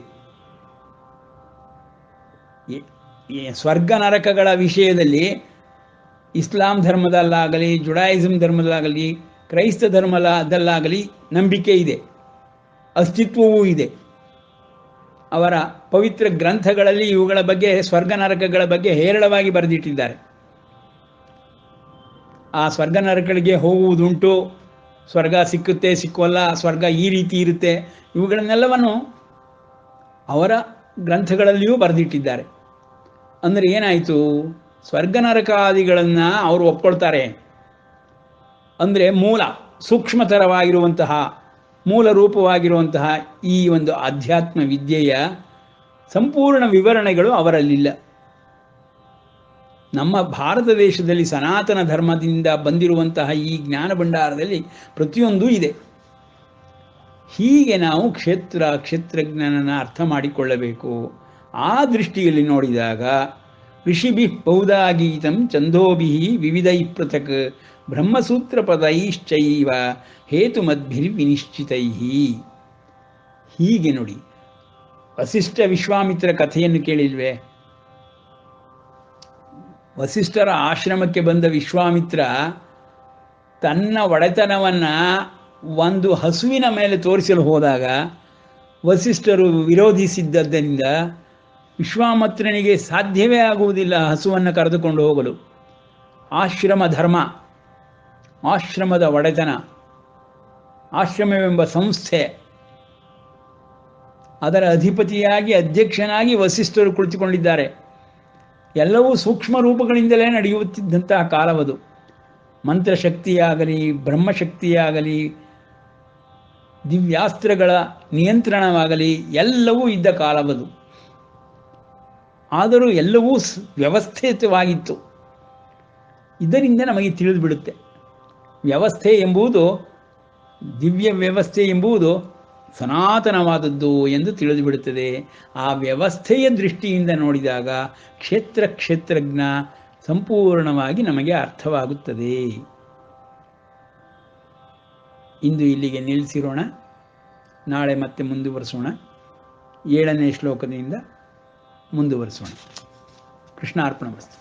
Speaker 2: ಸ್ವರ್ಗ ನರಕಗಳ ವಿಷಯದಲ್ಲಿ ಇಸ್ಲಾಂ ಧರ್ಮದಲ್ಲಾಗಲಿ, ಜುಡಾಯಿಸಮ್ ಧರ್ಮದಲ್ಲಾಗಲಿ, ಕ್ರೈಸ್ತ ಧರ್ಮದಲ್ಲಾಗಲಿ ನಂಬಿಕೆ ಇದೆ, ಅಸ್ತಿತ್ವವೂ ಇದೆ. ಅವರ ಪವಿತ್ರ ಗ್ರಂಥಗಳಲ್ಲಿ ಇವುಗಳ ಬಗ್ಗೆ, ಸ್ವರ್ಗ ನರಕಗಳ ಬಗ್ಗೆ ಹೇರಳವಾಗಿ ಬರೆದಿಟ್ಟಿದ್ದಾರೆ. ಆ ಸ್ವರ್ಗ ನರಕಗಳಿಗೆ ಹೋಗುವುದುಂಟು, ಸ್ವರ್ಗ ಸಿಕ್ಕುತ್ತೆ, ಸಿಕ್ಕುವಲ್ಲ, ಸ್ವರ್ಗ ಈ ರೀತಿ ಇರುತ್ತೆ, ಇವುಗಳನ್ನೆಲ್ಲವನ್ನು ಅವರ ಗ್ರಂಥಗಳಲ್ಲಿಯೂ ಬರೆದಿಟ್ಟಿದ್ದಾರೆ. ಅಂದರೆ ಏನಾಯಿತು? ಸ್ವರ್ಗ ನರಕಾದಿಗಳನ್ನು ಅವರು ಒಪ್ಕೊಳ್ತಾರೆ. ಅಂದರೆ ಮೂಲ, ಸೂಕ್ಷ್ಮತರವಾಗಿರುವಂತಹ, ಮೂಲ ರೂಪವಾಗಿರುವಂತಹ ಈ ಒಂದು ಆಧ್ಯಾತ್ಮ ವಿದ್ಯೆಯ ಸಂಪೂರ್ಣ ವಿವರಣೆಗಳು ಅವರಲ್ಲಿಲ್ಲ. ನಮ್ಮ ಭಾರತ ದೇಶದಲ್ಲಿ ಸನಾತನ ಧರ್ಮದಿಂದ ಬಂದಿರುವಂತಹ ಈ ಜ್ಞಾನ ಭಂಡಾರದಲ್ಲಿ ಪ್ರತಿಯೊಂದೂ ಇದೆ. ಹೀಗೆ ನಾವು ಕ್ಷೇತ್ರಜ್ಞನನ್ನು ಅರ್ಥ ಮಾಡಿಕೊಳ್ಳಬೇಕು. ಆ ದೃಷ್ಟಿಯಲ್ಲಿ ನೋಡಿದಾಗ ಋಷಿಭಿ ಬಹುಧಾಗೀತಂ ಛಂದೋಭಿ ವಿವಿಧೈ ಪೃಥಕ್ ಬ್ರಹ್ಮಸೂತ್ರ ಪದೈಶ್ಚೈವ ಹೇತುಮದ್ಭಿರ್ವಿನಿಶ್ಚಿತೈ. ಹೀಗೆ ನೋಡಿ, ವಸಿಷ್ಠ ವಿಶ್ವಾಮಿತ್ರ ಕಥೆಯನ್ನು ಕೇಳಿಲ್ವೇ? ವಸಿಷ್ಠರ ಆಶ್ರಮಕ್ಕೆ ಬಂದ ವಿಶ್ವಾಮಿತ್ರ ತನ್ನ ಒಡೆತನವನ್ನು ಒಂದು ಹಸುವಿನ ಮೇಲೆ ತೋರಿಸಲು ಹೋದಾಗ ವಸಿಷ್ಠರು ವಿರೋಧಿಸಿದ್ದರಿಂದ ವಿಶ್ವಾಮಿತ್ರನಿಗೆ ಸಾಧ್ಯವೇ ಆಗುವುದಿಲ್ಲ ಹಸುವನ್ನು ಕರೆದುಕೊಂಡು ಹೋಗಲು. ಆಶ್ರಮ ಧರ್ಮ, ಆಶ್ರಮದ ಒಡೆತನ, ಆಶ್ರಮವೆಂಬ ಸಂಸ್ಥೆ, ಅದರ ಅಧಿಪತಿಯಾಗಿ ಅಧ್ಯಕ್ಷನಾಗಿ ವಸಿಷ್ಠರು ಕುಳಿತುಕೊಂಡಿದ್ದಾರೆ. ಎಲ್ಲವೂ ಸೂಕ್ಷ್ಮ ರೂಪಗಳಿಂದಲೇ ನಡೆಯುತ್ತಿದ್ದಂತಹ ಕಾಲವದು. ಮಂತ್ರಶಕ್ತಿಯಾಗಲಿ, ಬ್ರಹ್ಮಶಕ್ತಿಯಾಗಲಿ, ದಿವ್ಯಾಸ್ತ್ರಗಳ ನಿಯಂತ್ರಣವಾಗಲಿ ಎಲ್ಲವೂ ಇದ್ದ ಕಾಲವದು. ಆದರೂ ಎಲ್ಲವೂ ವ್ಯವಸ್ಥಿತವಾಗಿತ್ತು. ಇದರಿಂದ ನಮಗೆ ತಿಳಿದು ಬಿಡುತ್ತೆ, ವ್ಯವಸ್ಥೆ ಎಂಬುದು, ದಿವ್ಯ ವ್ಯವಸ್ಥೆ ಎಂಬುದು ಸನಾತನವಾದದ್ದು ಎಂದು ತಿಳಿದು ಬಿಡುತ್ತದೆ. ಆ ವ್ಯವಸ್ಥೆಯ ದೃಷ್ಟಿಯಿಂದ ನೋಡಿದಾಗ ಕ್ಷೇತ್ರಜ್ಞ ಸಂಪೂರ್ಣವಾಗಿ ನಮಗೆ ಅರ್ಥವಾಗುತ್ತದೆ. ಇಂದು ಇಲ್ಲಿಗೆ ನಿಲ್ಲಿಸಿರೋಣ. ನಾಳೆ ಮತ್ತೆ ಮುಂದುವರಿಸೋಣ. 7ನೇ ಶ್ಲೋಕದಿಂದ ಮುಂದುವರಿಸೋಣ. ಕೃಷ್ಣಾರ್ಪಣಮಸ್ತು.